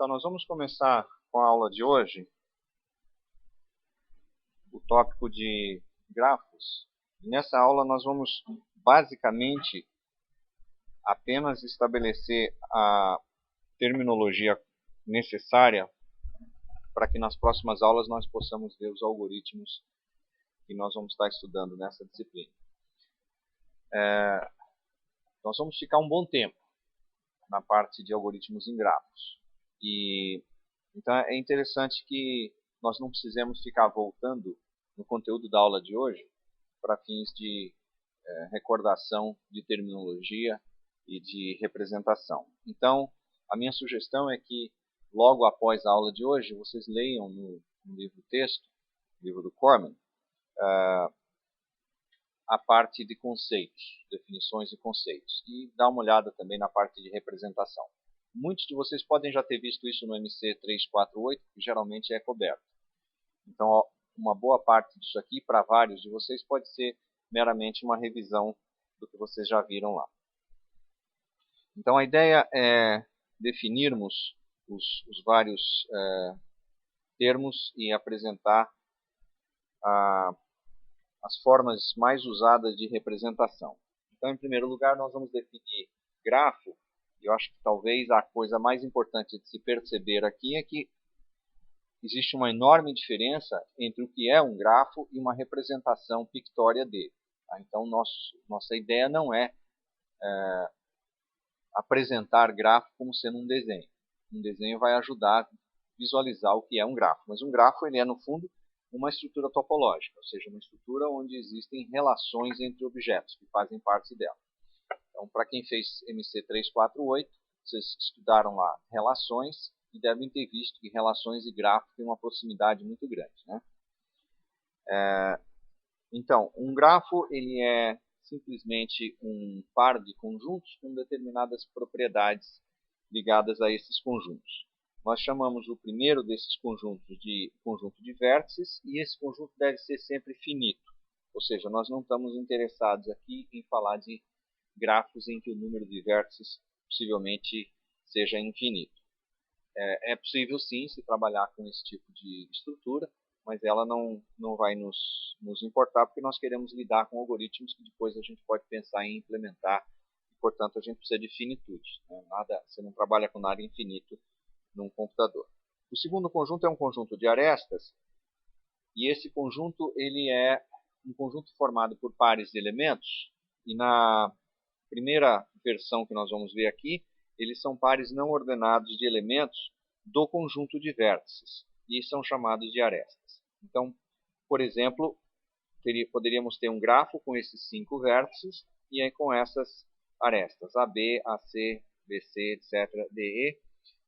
Então, nós vamos começar com a aula de hoje, o tópico de grafos. Nessa aula nós vamos basicamente apenas estabelecer a terminologia necessária para que nas próximas aulas nós possamos ver os algoritmos que nós vamos estar estudando nessa disciplina. Nós vamos ficar um bom tempo na parte de algoritmos em grafos. Então é interessante que nós não precisemos ficar voltando no conteúdo da aula de hoje para fins de recordação de terminologia e de representação. Então, a minha sugestão é que logo após a aula de hoje vocês leiam no livro-texto, livro do Corman, a parte de conceitos, definições e conceitos, e dá uma olhada também na parte de representação. Muitos de vocês podem já ter visto isso no MC 348, que geralmente é coberto. Então, uma boa parte disso aqui, para vários de vocês, pode ser meramente uma revisão do que vocês já viram lá. Então, a ideia é definirmos os vários termos e apresentar as formas mais usadas de representação. Então, em primeiro lugar, nós vamos definir grafo. E eu acho que talvez a coisa mais importante de se perceber aqui é que existe uma enorme diferença entre o que é um grafo e uma representação pictória dele. Então, nossa ideia não é apresentar grafo como sendo um desenho. Um desenho vai ajudar a visualizar o que é um grafo. Mas um grafo ele é, no fundo, uma estrutura topológica, ou seja, uma estrutura onde existem relações entre objetos que fazem parte dela. Então, para quem fez MC 348, vocês estudaram lá relações e devem ter visto que relações e grafo têm uma proximidade muito grande, né? Então, um grafo ele é simplesmente um par de conjuntos com determinadas propriedades ligadas a esses conjuntos. Nós chamamos o primeiro desses conjuntos de conjunto de vértices e esse conjunto deve ser sempre finito. Ou seja, nós não estamos interessados aqui em falar de grafos em que o número de vértices possivelmente seja infinito. É possível sim se trabalhar com esse tipo de estrutura, mas ela não vai nos importar porque nós queremos lidar com algoritmos que depois a gente pode pensar em implementar e, portanto, a gente precisa de finitude. Né? Você não trabalha com nada infinito num computador. O segundo conjunto é um conjunto de arestas e esse conjunto ele é um conjunto formado por pares de elementos e na primeira versão que nós vamos ver aqui, eles são pares não ordenados de elementos do conjunto de vértices e são chamados de arestas. Então, por exemplo, poderíamos ter um grafo com esses 5 vértices e aí com essas arestas, AB, AC, BC, etc., DE.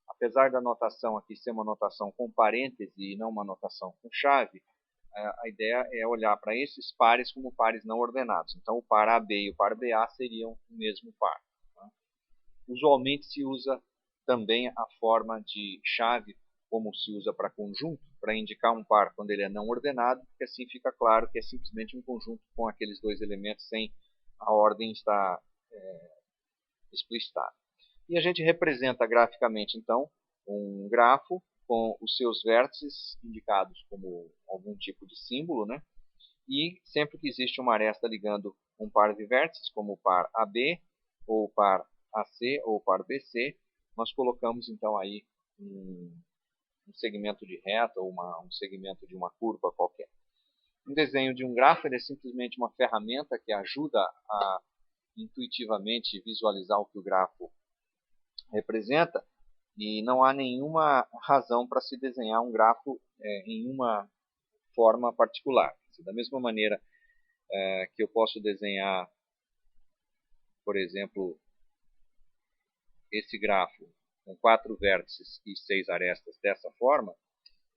Apesar da notação aqui ser uma notação com parêntese e não uma notação com chave, a ideia é olhar para esses pares como pares não ordenados. Então, o par AB e o par BA seriam o mesmo par. Tá? Usualmente se usa também a forma de chave, como se usa para conjunto, para indicar um par quando ele é não ordenado, porque assim fica claro que é simplesmente um conjunto com aqueles dois elementos sem a ordem estar explicitada. E a gente representa graficamente, então, um grafo com os seus vértices indicados como algum tipo de símbolo, né? E sempre que existe uma aresta ligando um par de vértices, como o par AB, ou o par AC, ou o par BC, nós colocamos então aí um segmento de reta ou um segmento de uma curva qualquer. Um desenho de um grafo é simplesmente uma ferramenta que ajuda a intuitivamente visualizar o que o grafo representa, e não há nenhuma razão para se desenhar um grafo em uma forma particular. Da mesma maneira que eu posso desenhar, por exemplo, esse grafo com 4 vértices e 6 arestas dessa forma,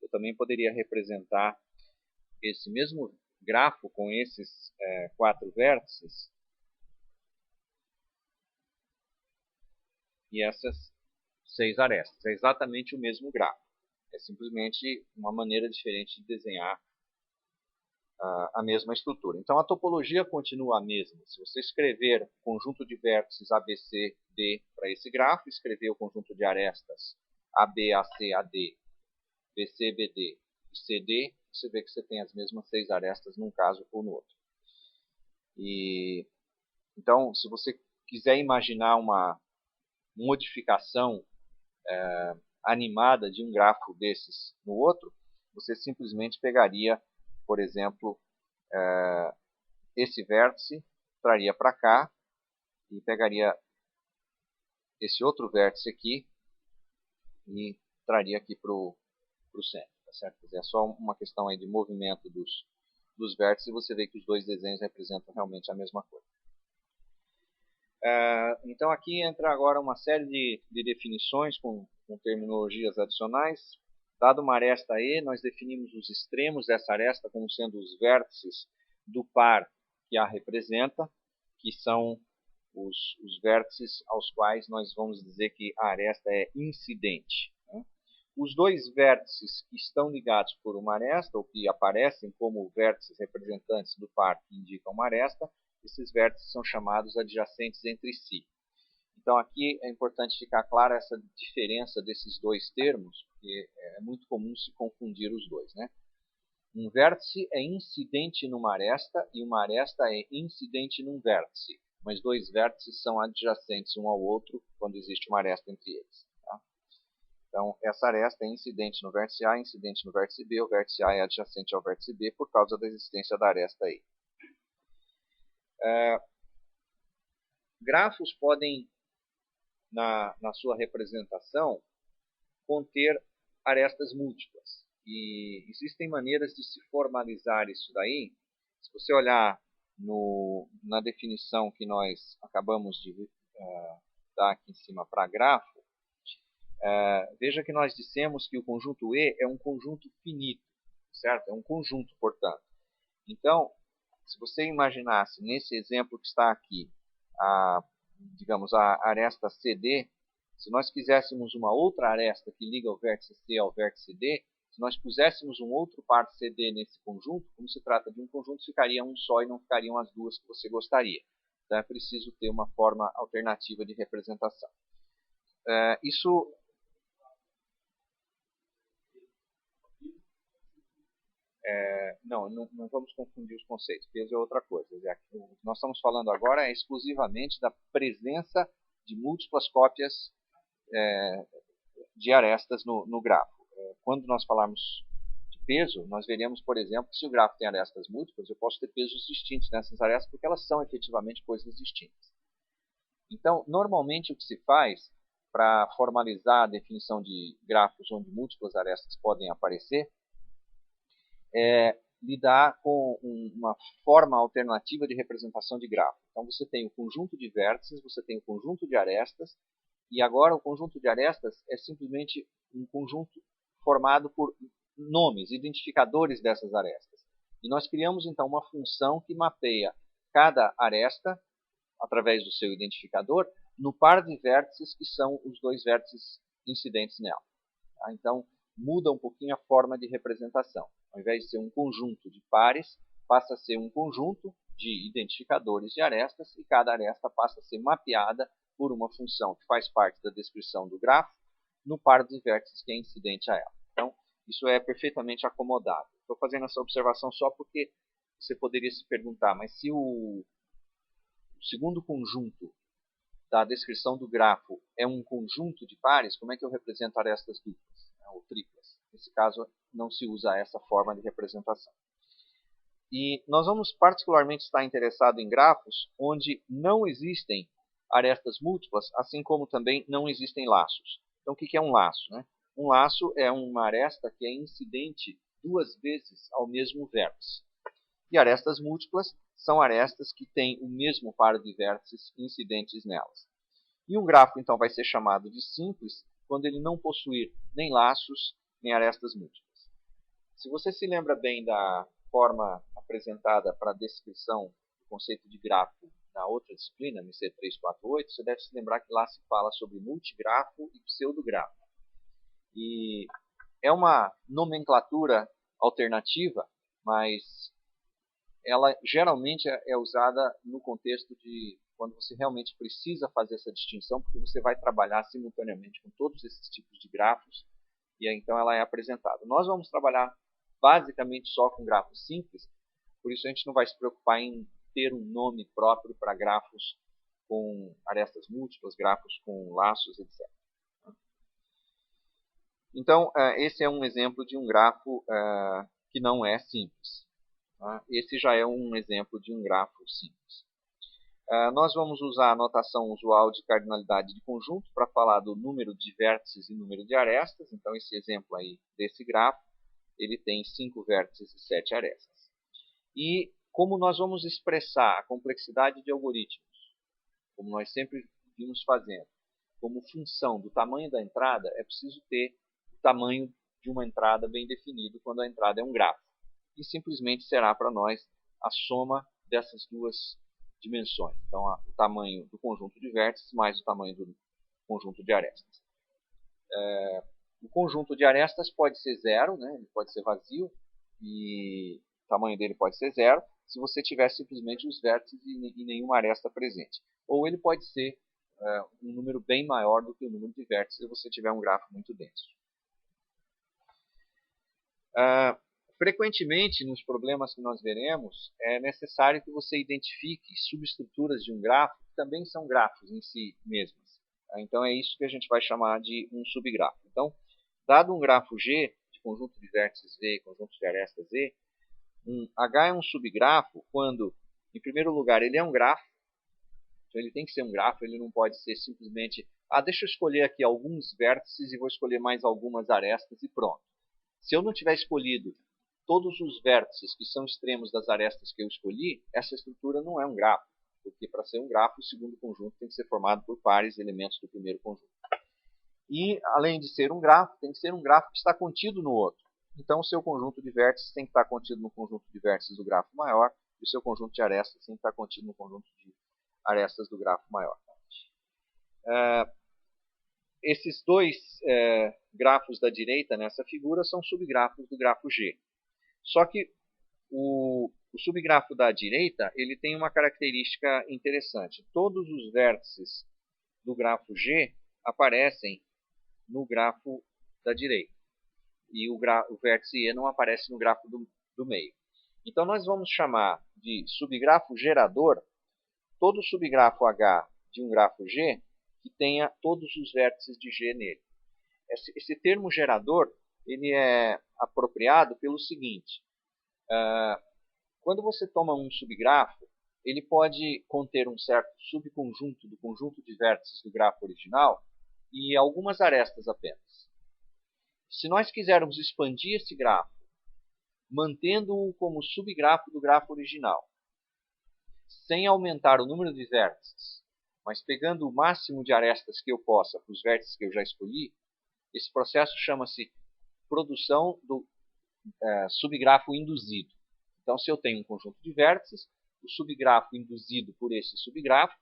eu também poderia representar esse mesmo grafo com esses 4 vértices e essas 6 arestas. É exatamente o mesmo grafo. É simplesmente uma maneira diferente de desenhar a mesma estrutura. Então, a topologia continua a mesma. Se você escrever o conjunto de vértices ABCD para esse grafo, escrever o conjunto de arestas AB, AC, AD, BC, BD e CD, você vê que você tem as mesmas 6 arestas num caso ou no outro. Então, se você quiser imaginar uma modificação animada de um grafo desses no outro, você simplesmente pegaria, por exemplo, esse vértice, traria para cá e pegaria esse outro vértice aqui e traria aqui para o centro. Tá certo? É só uma questão aí de movimento dos vértices e você vê que os dois desenhos representam realmente a mesma coisa. Então aqui entra agora uma série de definições com terminologias adicionais. Dado uma aresta E, nós definimos os extremos dessa aresta como sendo os vértices do par que a representa, que são os vértices aos quais nós vamos dizer que a aresta é incidente. Né? Os dois vértices que estão ligados por uma aresta, ou que aparecem como vértices representantes do par que indicam uma aresta, esses vértices são chamados adjacentes entre si. Então aqui é importante ficar clara essa diferença desses dois termos, porque é muito comum se confundir os dois. Né? Um vértice é incidente numa aresta e uma aresta é incidente num vértice, mas dois vértices são adjacentes um ao outro quando existe uma aresta entre eles. Tá? Então essa aresta é incidente no vértice A, incidente no vértice B, o vértice A é adjacente ao vértice B por causa da existência da aresta E. Grafos podem, na sua representação, conter arestas múltiplas. E existem maneiras de se formalizar isso daí. Se você olhar na definição que nós acabamos de dar aqui em cima para grafo, veja que nós dissemos que o conjunto E é um conjunto finito, certo? É um conjunto, portanto. Então, se você imaginasse nesse exemplo que está aqui, digamos, a aresta CD, se nós quiséssemos uma outra aresta que liga o vértice C ao vértice D, se nós puséssemos um outro par CD nesse conjunto, como se trata de um conjunto, ficaria um só e não ficariam as duas que você gostaria. Então é preciso ter uma forma alternativa de representação. Isso não vamos confundir os conceitos. Peso é outra coisa. O que nós estamos falando agora é exclusivamente da presença de múltiplas cópias de arestas no grafo. Quando nós falarmos de peso, nós veremos, por exemplo, que se o grafo tem arestas múltiplas, eu posso ter pesos distintos nessas arestas, porque elas são efetivamente coisas distintas. Então, normalmente o que se faz para formalizar a definição de grafos onde múltiplas arestas podem aparecer é lidar com uma forma alternativa de representação de grafo. Então você tem o conjunto de vértices, você tem o conjunto de arestas, e agora o conjunto de arestas é simplesmente um conjunto formado por nomes, identificadores dessas arestas. E nós criamos então uma função que mapeia cada aresta, através do seu identificador, no par de vértices que são os dois vértices incidentes nela. Tá? Então muda um pouquinho a forma de representação. Ao invés de ser um conjunto de pares, passa a ser um conjunto de identificadores de arestas e cada aresta passa a ser mapeada por uma função que faz parte da descrição do grafo no par de vértices que é incidente a ela. Então, isso é perfeitamente acomodado. Estou fazendo essa observação só porque você poderia se perguntar, mas se o segundo conjunto da descrição do grafo é um conjunto de pares, como é que eu represento arestas duplas, né, ou triplas? Nesse caso, não se usa essa forma de representação. E nós vamos particularmente estar interessados em grafos onde não existem arestas múltiplas, assim como também não existem laços. Então, o que é um laço? Né? Um laço é uma aresta que é incidente duas vezes ao mesmo vértice. E arestas múltiplas são arestas que têm o mesmo par de vértices incidentes nelas. E um grafo, então, vai ser chamado de simples quando ele não possuir nem laços, nem arestas múltiplas. Se você se lembra bem da forma apresentada para a descrição do conceito de grafo na outra disciplina, MC 348, você deve se lembrar que lá se fala sobre multigrafo e pseudografo. E é uma nomenclatura alternativa, mas ela geralmente é usada no contexto de quando você realmente precisa fazer essa distinção, porque você vai trabalhar simultaneamente com todos esses tipos de grafos, e aí, então ela é apresentada. Nós vamos trabalhar basicamente só com grafos simples, por isso a gente não vai se preocupar em ter um nome próprio para grafos com arestas múltiplas, grafos com laços, etc. Então, esse é um exemplo de um grafo que não é simples. Esse já é um exemplo de um grafo simples. Nós vamos usar a notação usual de cardinalidade de conjunto para falar do número de vértices e número de arestas. Então, esse exemplo aí desse grafo, ele tem 5 vértices e 7 arestas. E como nós vamos expressar a complexidade de algoritmos, como nós sempre vimos fazendo, como função do tamanho da entrada, é preciso ter o tamanho de uma entrada bem definido quando a entrada é um grafo. E simplesmente será para nós a soma dessas duas dimensões. Então, o tamanho do conjunto de vértices mais o tamanho do conjunto de arestas. O conjunto de arestas pode ser zero, né? Ele pode ser vazio, e o tamanho dele pode ser zero, se você tiver simplesmente os vértices e nenhuma aresta presente. Ou ele pode ser um número bem maior do que o número de vértices se você tiver um grafo muito denso. Frequentemente, nos problemas que nós veremos, é necessário que você identifique subestruturas de um grafo que também são grafos em si mesmas. Então, é isso que a gente vai chamar de um subgrafo. Então, dado um grafo G, de conjunto de vértices V e conjunto de arestas Z, H é um subgrafo quando, em primeiro lugar, ele é um grafo. Então, ele tem que ser um grafo, ele não pode ser simplesmente deixa eu escolher aqui alguns vértices e vou escolher mais algumas arestas e pronto. Se eu não tiver escolhido todos os vértices que são extremos das arestas que eu escolhi, essa estrutura não é um grafo, porque para ser um grafo, o segundo conjunto tem que ser formado por pares elementos do primeiro conjunto. E, além de ser um grafo, tem que ser um grafo que está contido no outro. Então, o seu conjunto de vértices tem que estar contido no conjunto de vértices do grafo maior, e o seu conjunto de arestas tem que estar contido no conjunto de arestas do grafo maior. Esses dois grafos da direita nessa figura são subgrafos do grafo G. Só que o subgrafo da direita ele tem uma característica interessante. Todos os vértices do grafo G aparecem no grafo da direita. E o vértice E não aparece no grafo do meio. Então, nós vamos chamar de subgrafo gerador todo subgrafo H de um grafo G que tenha todos os vértices de G nele. Esse termo gerador ele é apropriado pelo seguinte. Quando você toma um subgrafo, ele pode conter um certo subconjunto do conjunto de vértices do grafo original e algumas arestas apenas. Se nós quisermos expandir esse grafo, mantendo-o como subgrafo do grafo original, sem aumentar o número de vértices, mas pegando o máximo de arestas que eu possa para os vértices que eu já escolhi, esse processo chama-se produção do subgrafo induzido. Então, se eu tenho um conjunto de vértices, o subgrafo induzido por esse subgrafo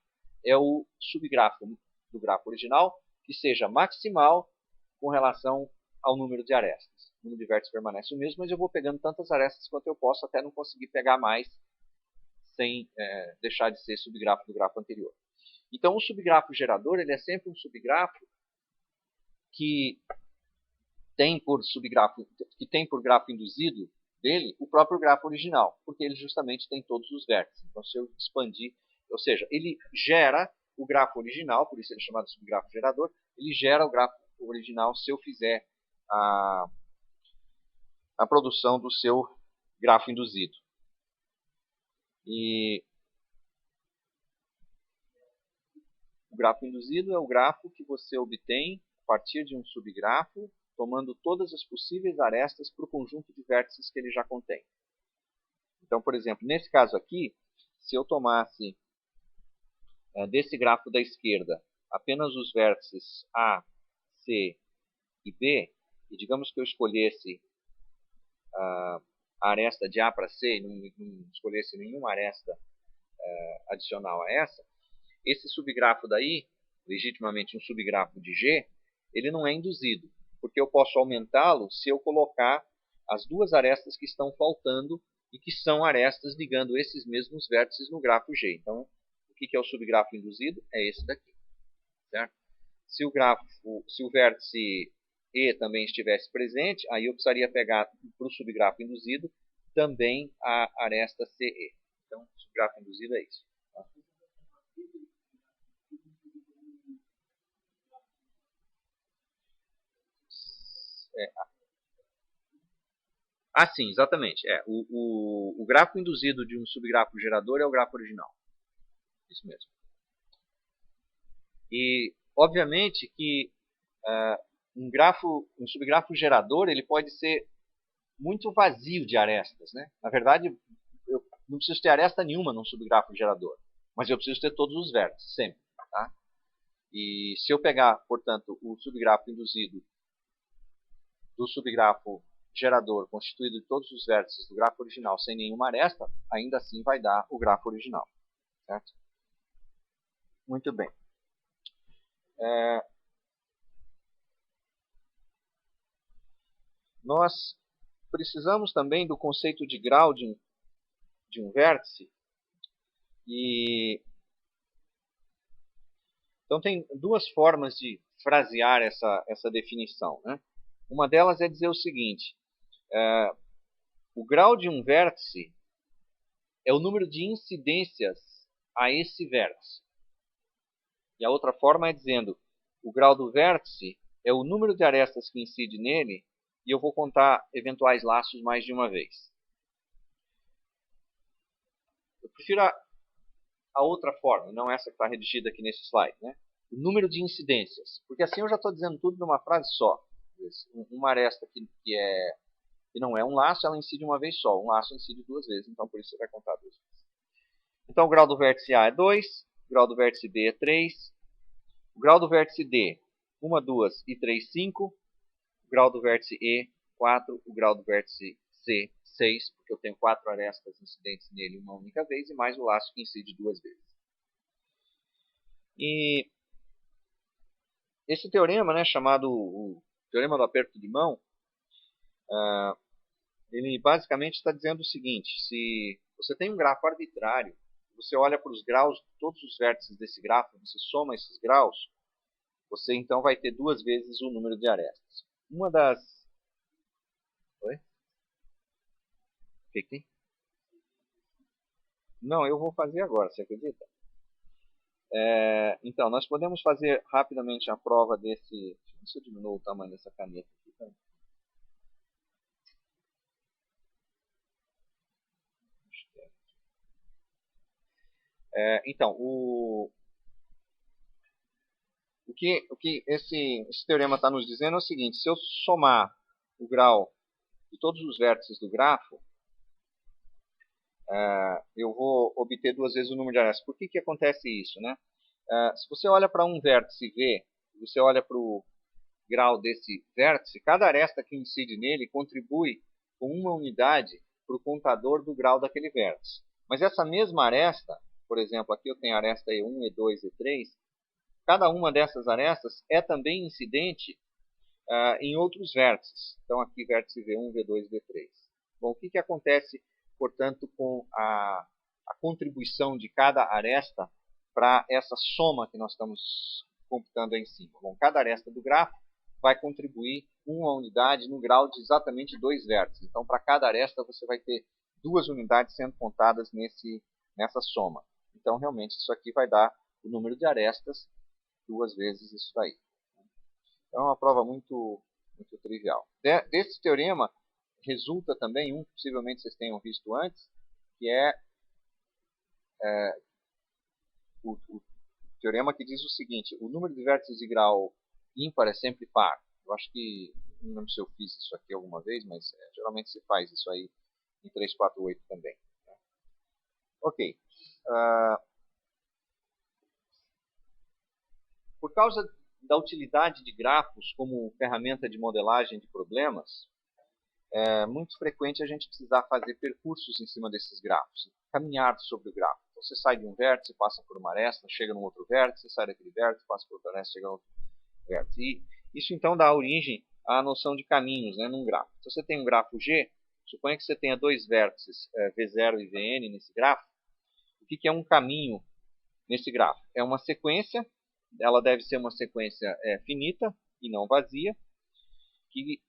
é o subgrafo do grafo original que seja maximal com relação ao número de arestas. O número de vértices permanece o mesmo, mas eu vou pegando tantas arestas quanto eu posso até não conseguir pegar mais sem deixar de ser subgrafo do grafo anterior. Então, o subgrafo gerador ele é sempre um subgrafo que tem por grafo induzido dele o próprio grafo original, porque ele justamente tem todos os vértices. Então, se eu expandir, ou seja, ele gera o grafo original, por isso ele é chamado de subgrafo gerador, ele gera o grafo original se eu fizer a produção do seu grafo induzido. E o grafo induzido é o grafo que você obtém a partir de um subgrafo, tomando todas as possíveis arestas para o conjunto de vértices que ele já contém. Então, por exemplo, nesse caso aqui, se eu tomasse desse grafo da esquerda apenas os vértices A, C e B, e digamos que eu escolhesse a aresta de A para C e não escolhesse nenhuma aresta adicional a essa, esse subgrafo daí, legitimamente um subgrafo de G, ele não é induzido, porque eu posso aumentá-lo se eu colocar as duas arestas que estão faltando e que são arestas ligando esses mesmos vértices no grafo G. Então, o que é o subgrafo induzido? É esse daqui, certo? Se o vértice E também estivesse presente, aí eu precisaria pegar para o subgrafo induzido também a aresta CE. Então, o subgrafo induzido é isso. Tá? Sim, exatamente. O grafo induzido de um subgrafo gerador é o grafo original. Isso mesmo. E, obviamente, que um subgrafo gerador ele pode ser muito vazio de arestas, né? Na verdade, eu não preciso ter aresta nenhuma num subgrafo gerador, mas eu preciso ter todos os vértices, sempre. Tá? E se eu pegar, portanto, o subgrafo induzido do subgrafo gerador constituído de todos os vértices do grafo original sem nenhuma aresta, ainda assim vai dar o grafo original. Certo? Muito bem. Nós precisamos também do conceito de grau de um vértice. Então tem duas formas de frasear essa definição. Né? Uma delas é dizer o seguinte: o grau de um vértice é o número de incidências a esse vértice. E a outra forma é dizendo: o grau do vértice é o número de arestas que incide nele, e eu vou contar eventuais laços mais de uma vez. Eu prefiro a outra forma, não essa que está redigida aqui nesse slide. Né? O número de incidências. Porque assim eu já estou dizendo tudo numa frase só. Uma aresta que não é um laço, ela incide uma vez só. Um laço incide duas vezes, então por isso você vai contar duas vezes. Então o grau do vértice A é 2, o grau do vértice B é 3, o grau do vértice D, 1, 2 e 3, 5, o grau do vértice E, 4, o grau do vértice C, 6, porque eu tenho 4 arestas incidentes nele uma única vez, e mais o laço que incide duas vezes. E esse teorema, né, chamado o teorema do aperto de mão, ele basicamente está dizendo o seguinte: se você tem um grafo arbitrário, você olha para os graus de todos os vértices desse grafo, você soma esses graus, você então vai ter duas vezes o número de arestas. Uma das... Oi? O que tem? Não, eu vou fazer agora, você acredita? Então, nós podemos fazer rapidamente a prova desse... Deixa eu diminuir o tamanho dessa caneta aqui. Tá? Então, o que esse teorema está nos dizendo é o seguinte: se eu somar o grau de todos os vértices do grafo, eu vou obter duas vezes o número de arestas. Por que acontece isso? Né? Se você olha para um vértice V, você olha para o grau desse vértice, cada aresta que incide nele contribui com uma unidade para o contador do grau daquele vértice. Mas essa mesma aresta, por exemplo, aqui eu tenho a aresta E1, E2, E3, cada uma dessas arestas é também incidente em outros vértices. Então aqui vértice V1, V2, V3. Bom, o que acontece, portanto, com a contribuição de cada aresta para essa soma que nós estamos computando aí em cima? Bom, cada aresta do grafo vai contribuir uma unidade no grau de exatamente dois vértices. Então, para cada aresta, você vai ter duas unidades sendo contadas nessa soma. Então, realmente, isso aqui vai dar o número de arestas duas vezes isso daí. Então, é uma prova muito, muito trivial. Desse teorema, resulta também um, possivelmente vocês tenham visto antes, que é o teorema que diz o seguinte: o número de vértices de grau ímpar é sempre par. Eu acho que, não lembro se eu fiz isso aqui alguma vez, mas geralmente se faz isso aí em 348 também. Né? Ok. Por causa da utilidade de grafos como ferramenta de modelagem de problemas, é muito frequente a gente precisar fazer percursos em cima desses grafos, caminhar sobre o grafo. Então, você sai de um vértice, passa por uma aresta, chega num outro vértice, sai daquele vértice, passa por outra aresta, chega num outro vértice. E isso então dá origem à noção de caminhos, né, num grafo. Se você tem um grafo G, suponha que você tenha dois vértices, V0 e Vn nesse grafo. O que é um caminho nesse grafo? É uma sequência, ela deve ser uma sequência finita e não vazia, que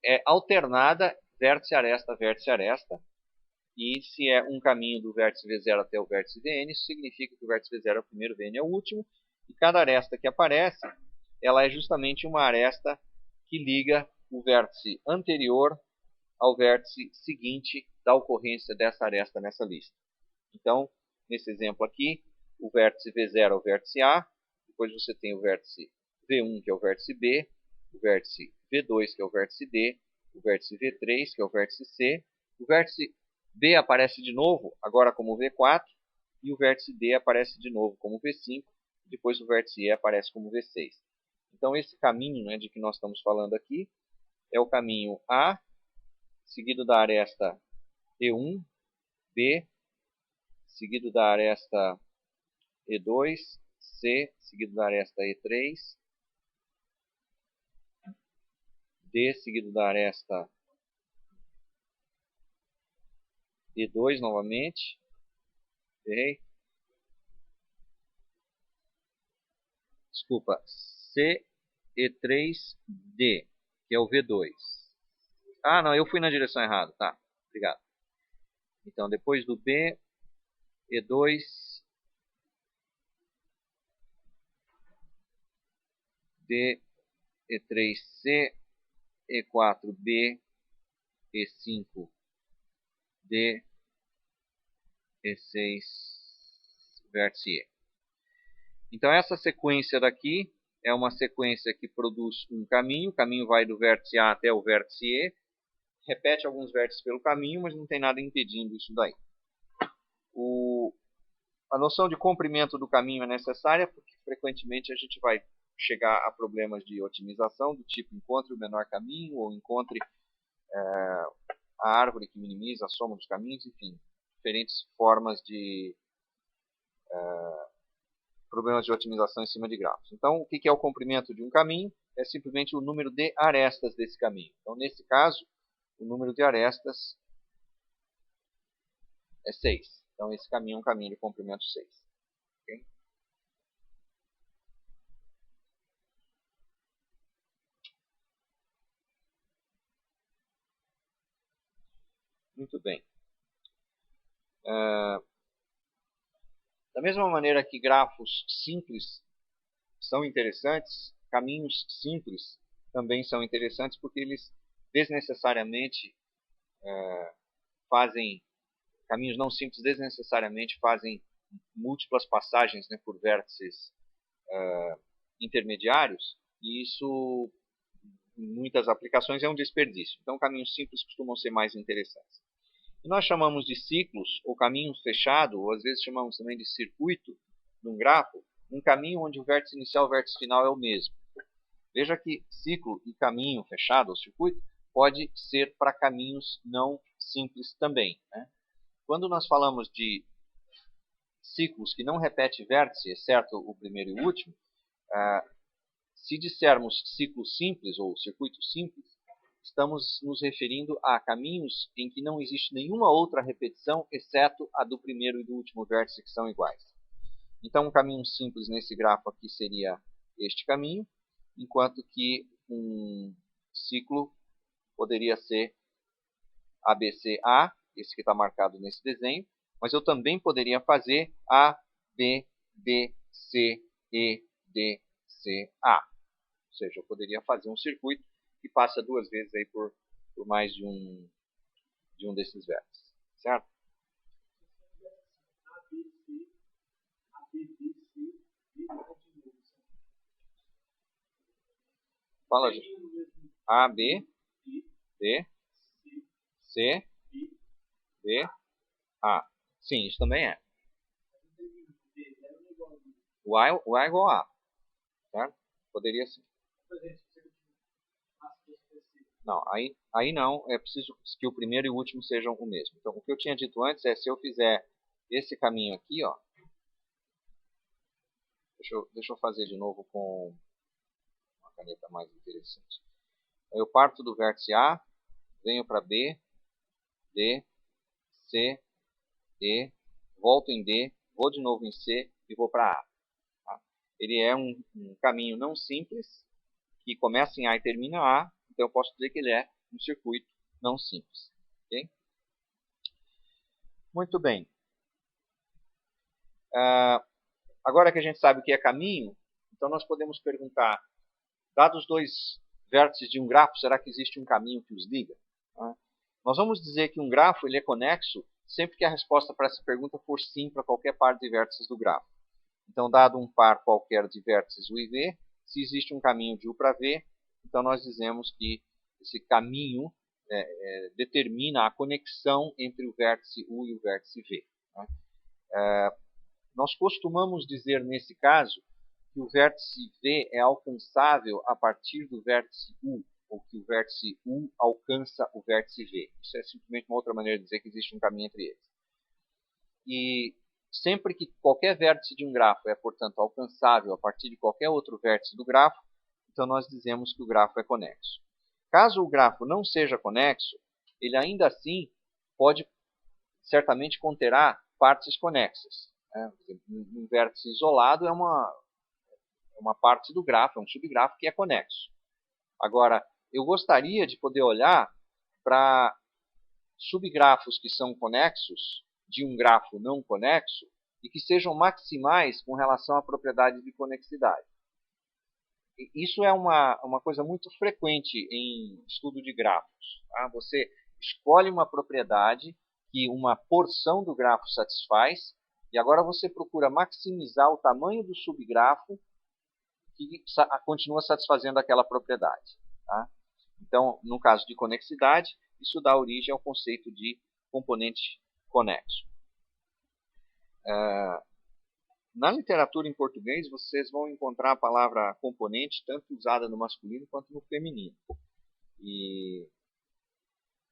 é alternada vértice aresta, e se é um caminho do vértice V0 até o vértice Vn, isso significa que o vértice V0 é o primeiro, Vn é o último, e cada aresta que aparece, ela é justamente uma aresta que liga o vértice anterior ao vértice seguinte da ocorrência dessa aresta nessa lista. Então, nesse exemplo aqui, o vértice V0 é o vértice A, depois você tem o vértice V1, que é o vértice B, o vértice V2, que é o vértice D, o vértice V3, que é o vértice C, o vértice B aparece de novo, agora como V4, e o vértice D aparece de novo como V5, depois o vértice E aparece como V6. Então, esse caminho, né, de que nós estamos falando aqui é o caminho A, seguido da aresta E1, B, seguido da aresta E2, C, seguido da aresta E3, D, seguido da aresta E2 novamente. Errei. Desculpa. C, E3, D, que é o V2. Ah, não, eu fui na direção errada. Tá, obrigado. Então, depois do B, E2, D, E3C, E4B, E5D, E6, vértice E. Então essa sequência daqui é uma sequência que produz um caminho. O caminho vai do vértice A até o vértice E. Repete alguns vértices pelo caminho, mas não tem nada impedindo isso daí. A noção de comprimento do caminho é necessária porque frequentemente a gente vai chegar a problemas de otimização do tipo encontre o menor caminho ou encontre a árvore que minimiza a soma dos caminhos, enfim, diferentes formas de problemas de otimização em cima de grafos. Então, o que é o comprimento de um caminho? É simplesmente o número de arestas desse caminho. Então, nesse caso, o número de arestas é 6. Então, esse caminho é um caminho de comprimento 6. Okay? Muito bem. Da mesma maneira que grafos simples são interessantes, caminhos simples também são interessantes porque eles desnecessariamente fazem, caminhos não simples desnecessariamente fazem múltiplas passagens, né, por vértices intermediários, e isso em muitas aplicações é um desperdício. Então caminhos simples costumam ser mais interessantes. E nós chamamos de ciclos, ou caminho fechado, ou às vezes chamamos também de circuito, num grafo, um caminho onde o vértice inicial e o vértice final é o mesmo. Veja que ciclo e caminho fechado, ou circuito, pode ser para caminhos não simples também. Né? Quando nós falamos de ciclos que não repetem vértice, exceto o primeiro e o último, se dissermos ciclo simples ou circuito simples, estamos nos referindo a caminhos em que não existe nenhuma outra repetição, exceto a do primeiro e do último vértice, que são iguais. Então, um caminho simples nesse grafo aqui seria este caminho, enquanto que um ciclo poderia ser ABCA, esse que está marcado nesse desenho, mas eu também poderia fazer A, B, B, C, E, D, C, A. Ou seja, eu poderia fazer um circuito que passa duas vezes aí por mais de um desses vértices, certo? Fala, A, B, B, C, D, A. Sim, isso também é. O A é igual a A, certo? Poderia ser. Não, aí não, é preciso que o primeiro e o último sejam o mesmo. Então, o que eu tinha dito antes é, se eu fizer esse caminho aqui, ó, deixa eu fazer de novo com uma caneta mais interessante. Eu parto do vértice A, venho para B, D, C, E, volto em D, vou de novo em C e vou para A. Tá? Ele é um caminho não simples, que começa em A e termina em A, então eu posso dizer que ele é um circuito não simples. Okay? Muito bem. Agora que a gente sabe o que é caminho, então nós podemos perguntar, dados dois vértices de um grafo, será que existe um caminho que os liga? Nós vamos dizer que um grafo ele é conexo sempre que a resposta para essa pergunta for sim para qualquer par de vértices do grafo. Então, dado um par qualquer de vértices U e V, se existe um caminho de U para V, então nós dizemos que esse caminho determina a conexão entre o vértice U e o vértice V. Nós costumamos dizer, nesse caso, que o vértice V é alcançável a partir do vértice U, ou que o vértice U alcança o vértice V. Isso é simplesmente uma outra maneira de dizer que existe um caminho entre eles. E sempre que qualquer vértice de um grafo é, portanto, alcançável a partir de qualquer outro vértice do grafo, então nós dizemos que o grafo é conexo. Caso o grafo não seja conexo, ele ainda assim certamente conterá partes conexas. Um vértice isolado é uma parte do grafo, é um subgrafo que é conexo. Agora, eu gostaria de poder olhar para subgrafos que são conexos de um grafo não conexo e que sejam maximais com relação à propriedade de conexidade. Isso é uma coisa muito frequente em estudo de grafos. Tá? Você escolhe uma propriedade que uma porção do grafo satisfaz e agora você procura maximizar o tamanho do subgrafo que continua satisfazendo aquela propriedade. Tá? Então, no caso de conexidade, isso dá origem ao conceito de componente conexo. Na literatura em português, vocês vão encontrar a palavra componente tanto usada no masculino quanto no feminino. E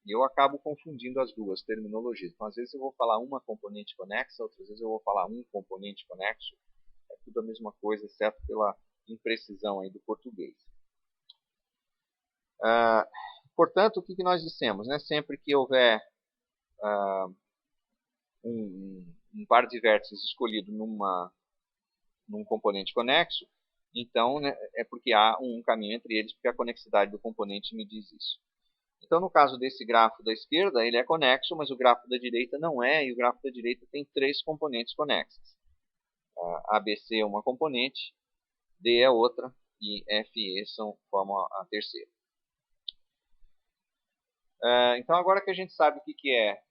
eu acabo confundindo as duas terminologias. Então, às vezes eu vou falar uma componente conexa, outras vezes eu vou falar um componente conexo. É tudo a mesma coisa, exceto pela imprecisão aí do português. Portanto, o que nós dissemos? Né? Sempre que houver um par de vértices escolhido num componente conexo, então né, é porque há um caminho entre eles, porque a conexidade do componente me diz isso. Então, no caso desse grafo da esquerda, ele é conexo, mas o grafo da direita não é, e o grafo da direita tem três componentes conexas. ABC é uma componente, D é outra, e F e E formam a terceira. Então, agora que a gente sabe o que é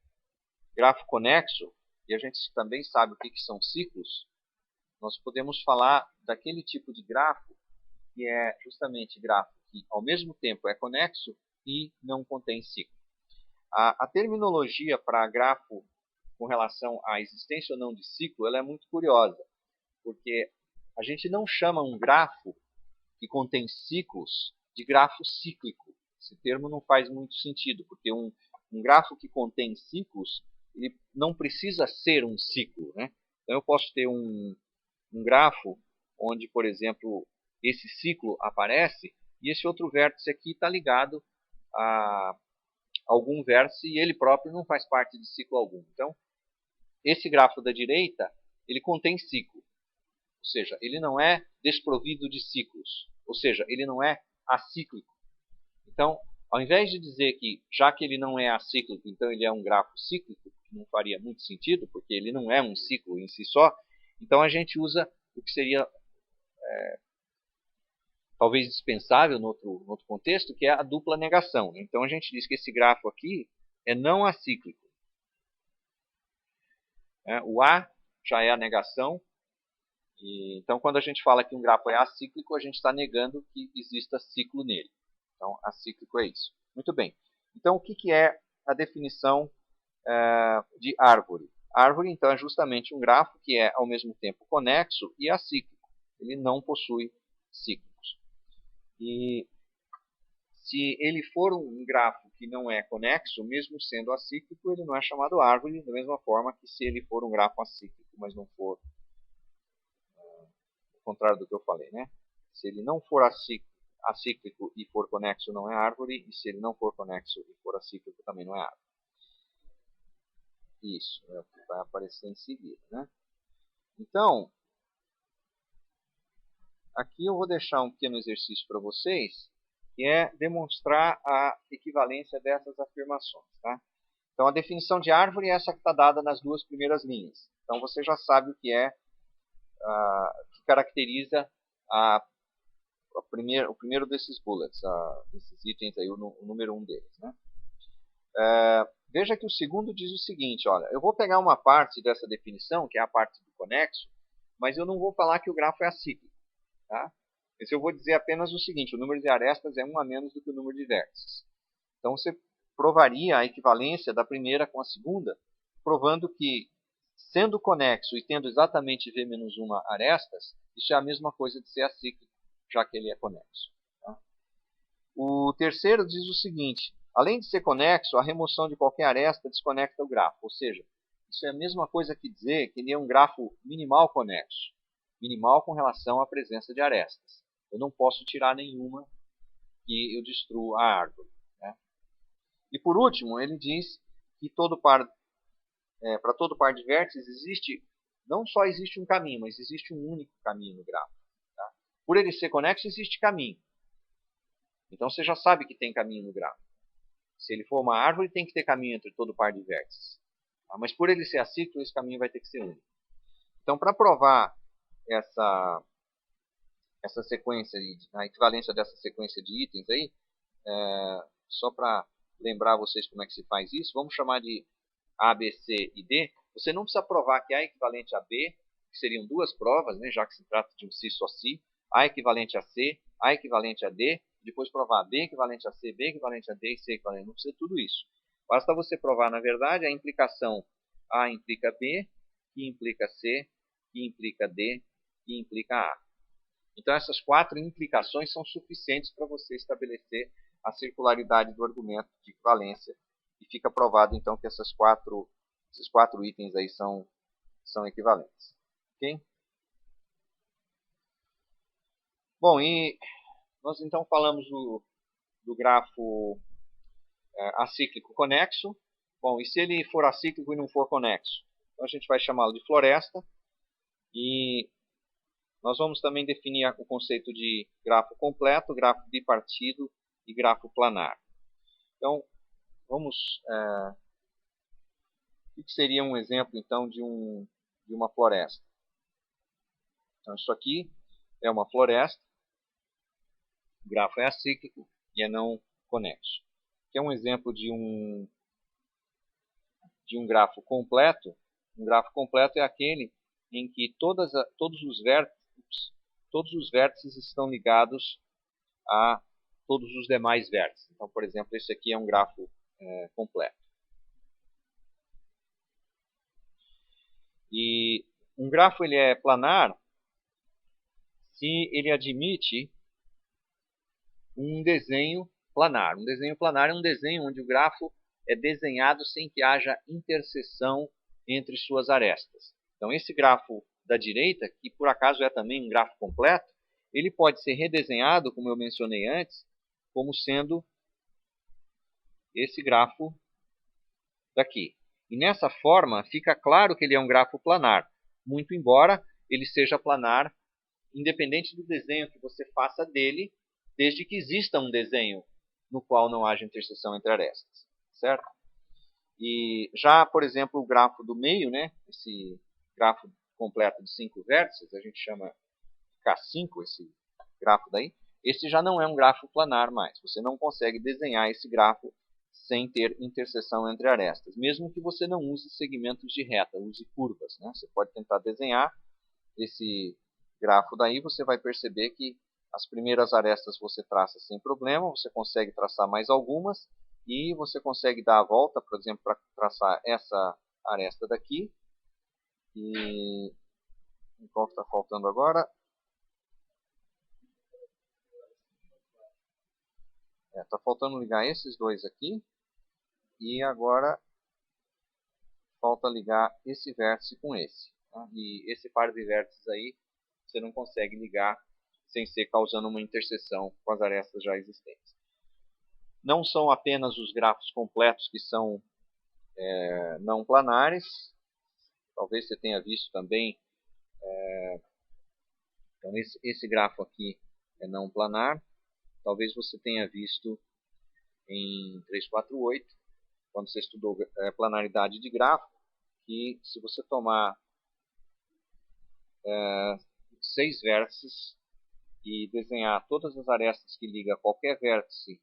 grafo conexo, e a gente também sabe o que são ciclos, nós podemos falar daquele tipo de grafo que é justamente grafo que, ao mesmo tempo, é conexo e não contém ciclo. A terminologia para grafo com relação à existência ou não de ciclo ela é muito curiosa, porque a gente não chama um grafo que contém ciclos de grafo cíclico. Esse termo não faz muito sentido, porque um grafo que contém ciclos ele não precisa ser um ciclo. Né? Então eu posso ter um grafo onde, por exemplo, esse ciclo aparece e esse outro vértice aqui está ligado a algum vértice e ele próprio não faz parte de ciclo algum. Então, esse grafo da direita, ele contém ciclo. Ou seja, ele não é desprovido de ciclos. Ou seja, ele não é acíclico. Então, ao invés de dizer que, já que ele não é acíclico, então ele é um grafo cíclico, que não faria muito sentido, porque ele não é um ciclo em si só, então a gente usa o que seria talvez dispensável no outro contexto, que é a dupla negação. Então a gente diz que esse grafo aqui é não acíclico. O A já é a negação. Então quando a gente fala que um grafo é acíclico, a gente está negando que exista ciclo nele. Então acíclico é isso. Muito bem. Então o que é a definição de árvore? Árvore, então, é justamente um grafo que é ao mesmo tempo conexo e acíclico. Ele não possui ciclos. E se ele for um grafo que não é conexo, mesmo sendo acíclico, ele não é chamado árvore, da mesma forma que se ele for um grafo acíclico, mas não for o contrário do que eu falei, né? Se ele não for acíclico e for conexo, não é árvore, e se ele não for conexo e for acíclico, também não é árvore. Isso, é o que vai aparecer em seguida, né? Então, aqui eu vou deixar um pequeno exercício para vocês, que é demonstrar a equivalência dessas afirmações. Tá? Então, a definição de árvore é essa que está dada nas duas primeiras linhas. Então, você já sabe o que é, que caracteriza o primeiro desses bullets, desses itens aí, o número 1 deles. Né? Veja que o segundo diz o seguinte, olha, eu vou pegar uma parte dessa definição, que é a parte do conexo, mas eu não vou falar que o grafo é acíclico. Tá? Esse eu vou dizer apenas o seguinte, o número de arestas é 1 a menos do que o número de vértices. Então você provaria a equivalência da primeira com a segunda, provando que, sendo conexo e tendo exatamente V menos 1 arestas, isso é a mesma coisa de ser acíclico, já que ele é conexo. Tá? O terceiro diz o seguinte, além de ser conexo, a remoção de qualquer aresta desconecta o grafo, ou seja, isso é a mesma coisa que dizer que ele é um grafo minimal conexo, minimal com relação à presença de arestas. Eu não posso tirar nenhuma que eu destruo a árvore. Né? E por último, ele diz que para todo par de vértices não só existe um caminho, mas existe um único caminho no grafo. Tá? Por ele ser conexo, existe caminho. Então você já sabe que tem caminho no grafo. Se ele for uma árvore, tem que ter caminho entre todo par de vértices. Tá? Mas por ele ser acíclico, esse caminho vai ter que ser único. Então, para provar essa sequência, a equivalência dessa sequência de itens aí, só para lembrar vocês como é que se faz isso, vamos chamar de A, B, C e D. Você não precisa provar que A é equivalente a B, que seriam duas provas, né, já que se trata de um si só si. A equivalente a C, A equivalente a D, depois provar B equivalente a C, B equivalente a D e C equivalente. Não precisa de tudo isso. Basta você provar, na verdade, a implicação A implica B, que implica C, que implica D, que implica A. Então, essas 4 implicações são suficientes para você estabelecer a circularidade do argumento de equivalência. E fica provado, então, que esses quatro itens aí são equivalentes. Okay? Bom, e nós então falamos do grafo acíclico conexo. Bom, e se ele for acíclico e não for conexo? Então, a gente vai chamá-lo de floresta. E nós vamos também definir o conceito de grafo completo, grafo bipartido e grafo planar. Então, vamos... o que seria um exemplo, então, de uma floresta? Então, isso aqui é uma floresta. O grafo é acíclico e é não conexo. Aqui é um exemplo de um grafo completo. Um grafo completo é aquele em que todos os vértices estão ligados a todos os demais vértices. Então, por exemplo, esse aqui é um grafo completo. E um grafo ele é planar se ele admite um desenho planar. Um desenho planar é um desenho onde o grafo é desenhado sem que haja interseção entre suas arestas. Então, esse grafo da direita, que por acaso é também um grafo completo, ele pode ser redesenhado, como eu mencionei antes, como sendo esse grafo daqui. E nessa forma, fica claro que ele é um grafo planar, muito embora ele seja planar independente do desenho que você faça dele, desde que exista um desenho no qual não haja interseção entre arestas, certo? E já, por exemplo, o grafo do meio, né, esse grafo completo de 5 vértices, a gente chama K5, esse grafo daí, esse já não é um grafo planar mais. Você não consegue desenhar esse grafo sem ter interseção entre arestas, mesmo que você não use segmentos de reta, use curvas. Né? Você pode tentar desenhar esse grafo daí, você vai perceber que as primeiras arestas você traça sem problema, você consegue traçar mais algumas, e você consegue dar a volta, por exemplo, para traçar essa aresta daqui. E qual que está faltando agora? Está faltando ligar esses dois aqui. E agora falta ligar esse vértice com esse. Tá? E esse par de vértices aí você não consegue ligar sem ser causando uma interseção com as arestas já existentes. Não são apenas os grafos completos que são não planares. Talvez você tenha visto também Então esse grafo aqui é não planar. Talvez você tenha visto em 348, quando você estudou planaridade de grafo, que se você tomar 6 vértices e desenhar todas as arestas que ligam qualquer vértice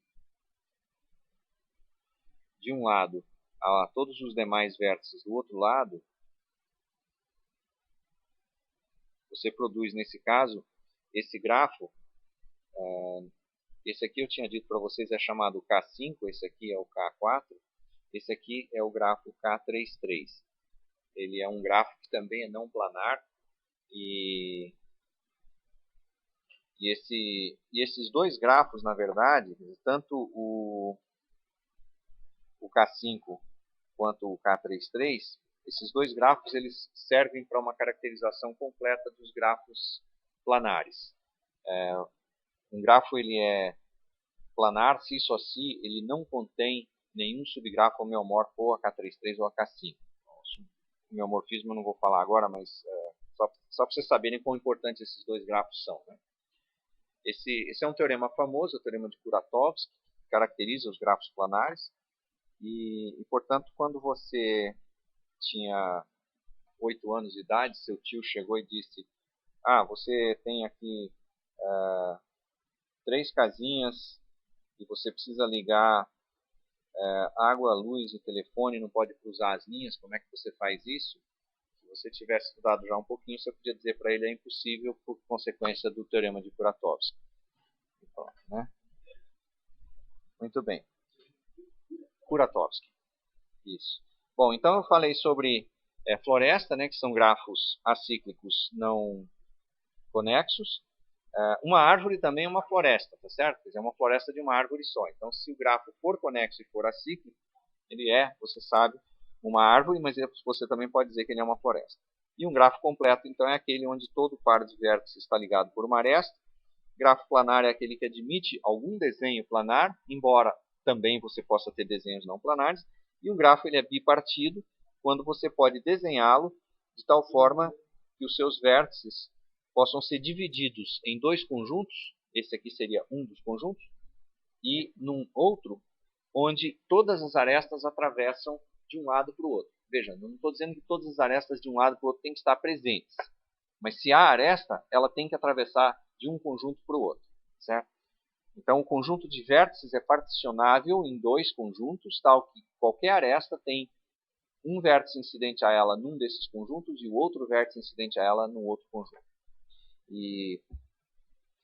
de um lado a todos os demais vértices do outro lado, você produz, nesse caso, esse grafo. Esse aqui eu tinha dito para vocês é chamado K5, esse aqui é o K4, esse aqui é o grafo K33. Ele é um grafo que também é não planar, e esses dois grafos, na verdade, tanto o K5 quanto o K33, esses dois grafos eles servem para uma caracterização completa dos grafos planares. Um grafo ele é planar se e só se ele não contém nenhum subgrafo homeomorfo ou a K33 ou a K5. O homeomorfismo eu não vou falar agora, mas só para vocês saberem quão importantes esses dois grafos são, né? Esse é um teorema famoso, o teorema de Kuratowski, que caracteriza os grafos planares. E, portanto, quando você tinha 8 anos de idade, seu tio chegou e disse: você tem aqui 3 casinhas e você precisa ligar água, luz e telefone, não pode cruzar as linhas, como é que você faz isso? Se você tivesse estudado já um pouquinho, você podia dizer para ele é impossível por consequência do teorema de Kuratowski. Então, né? Muito bem. Kuratowski. Isso. Bom, então eu falei sobre floresta, né, que são grafos acíclicos não conexos. Uma árvore também é uma floresta, tá certo? Quer dizer, é uma floresta de uma árvore só. Então, se o grafo for conexo e for acíclico, ele é, você sabe, uma árvore, mas você também pode dizer que ele é uma floresta. E um grafo completo, então, é aquele onde todo par de vértices está ligado por uma aresta. Grafo planar é aquele que admite algum desenho planar, embora também você possa ter desenhos não planares. E um grafo ele é bipartido, quando você pode desenhá-lo de tal forma que os seus vértices possam ser divididos em 2 conjuntos, esse aqui seria um dos conjuntos, e num outro, onde todas as arestas atravessam de um lado para o outro. Veja, não estou dizendo que todas as arestas de um lado para o outro têm que estar presentes, mas se há aresta, ela tem que atravessar de um conjunto para o outro, certo? Então, o conjunto de vértices é particionável em 2 conjuntos, tal que qualquer aresta tem um vértice incidente a ela num desses conjuntos e o outro vértice incidente a ela num outro conjunto. E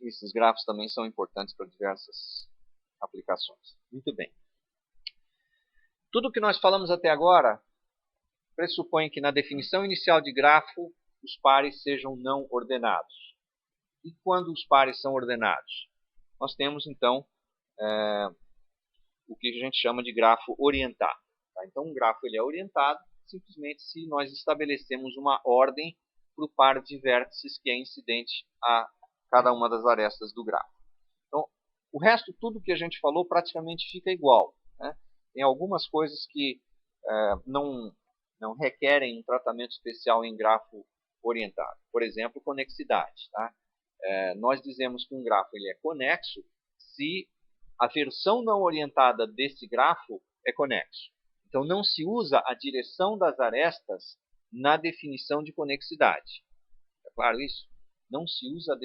esses grafos também são importantes para diversas aplicações. Muito bem. Tudo o que nós falamos até agora pressupõe que na definição inicial de grafo os pares sejam não ordenados. E quando os pares são ordenados? Nós temos, então, o que a gente chama de grafo orientado. Tá? Então, um grafo ele é orientado simplesmente se nós estabelecemos uma ordem para o par de vértices que é incidente a cada uma das arestas do grafo. Então, o resto, tudo que a gente falou, praticamente fica igual. Né? Tem algumas coisas que não requerem um tratamento especial em grafo orientado. Por exemplo, conexidade. Tá? Nós dizemos que um grafo ele é conexo se a versão não orientada desse grafo é conexo. Então, não se usa a direção das arestas na definição de conexidade. É claro isso? Não se usa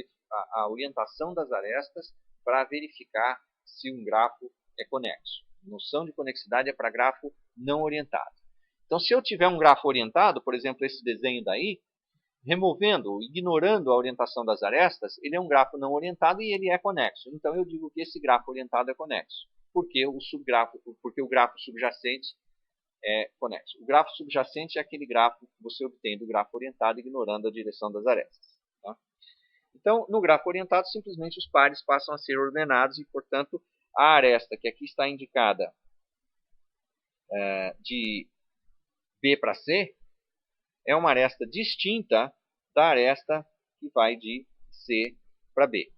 a orientação das arestas para verificar se um grafo é conexo. A noção de conexidade é para grafo não orientado. Então, se eu tiver um grafo orientado, por exemplo, esse desenho daí, removendo, ignorando a orientação das arestas, ele é um grafo não orientado e ele é conexo. Então, eu digo que esse grafo orientado é conexo, porque o grafo subjacente é conexo. O grafo subjacente é aquele grafo que você obtém do grafo orientado, ignorando a direção das arestas. Tá? Então, no grafo orientado, simplesmente os pares passam a ser ordenados e, portanto, a aresta que aqui está indicada de B para C é uma aresta distinta da aresta que vai de C para B.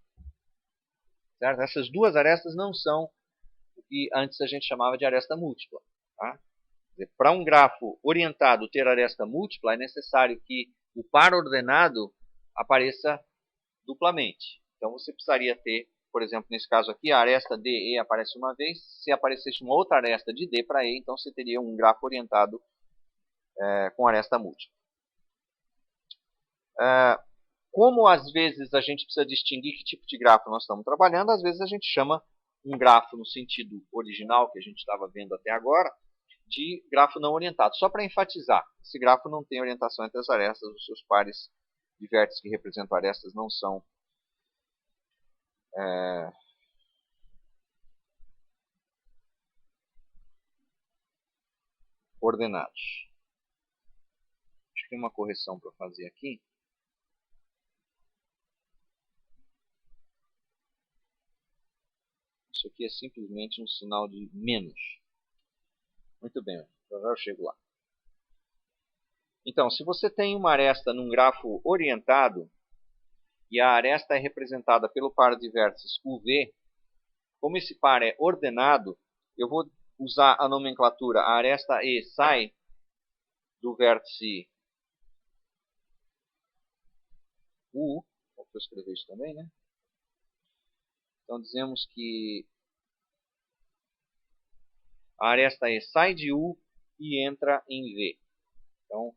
Certo? Essas duas arestas não são o que antes a gente chamava de aresta múltipla. Tá? Para um grafo orientado ter aresta múltipla, é necessário que o par ordenado apareça duplamente. Então você precisaria ter, por exemplo, nesse caso aqui, a aresta DE aparece uma vez. Se aparecesse uma outra aresta de D para E, então você teria um grafo orientado com aresta múltipla. Como às vezes a gente precisa distinguir que tipo de grafo nós estamos trabalhando, às vezes a gente chama um grafo no sentido original que a gente estava vendo até agora, de grafo não orientado. Só para enfatizar, esse grafo não tem orientação entre as arestas, os seus pares de vértices que representam arestas não são ordenados. Acho que tem uma correção para fazer aqui. Isso aqui é simplesmente um sinal de menos. Muito bem, já eu chego lá. Então, se você tem uma aresta num grafo orientado, e a aresta é representada pelo par de vértices UV, como esse par é ordenado, eu vou usar a nomenclatura. A aresta E sai do vértice U. Vou escrever isso também, né? Então dizemos que a aresta E sai de U e entra em V. Então,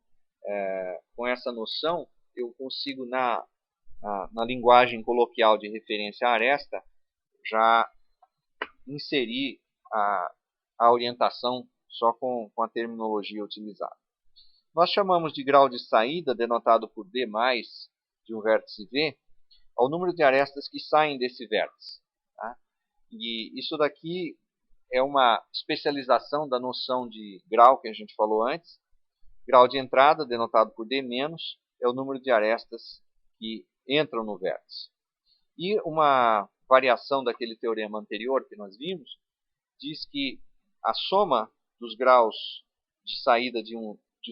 com essa noção, eu consigo, na linguagem coloquial de referência à aresta, já inserir a orientação só com a terminologia utilizada. Nós chamamos de grau de saída, denotado por D+, de um vértice V, ao número de arestas que saem desse vértice. Tá? E isso daqui é uma especialização da noção de grau que a gente falou antes. Grau de entrada, denotado por D-, é o número de arestas que entram no vértice. E uma variação daquele teorema anterior que nós vimos, diz que a soma dos graus de saída de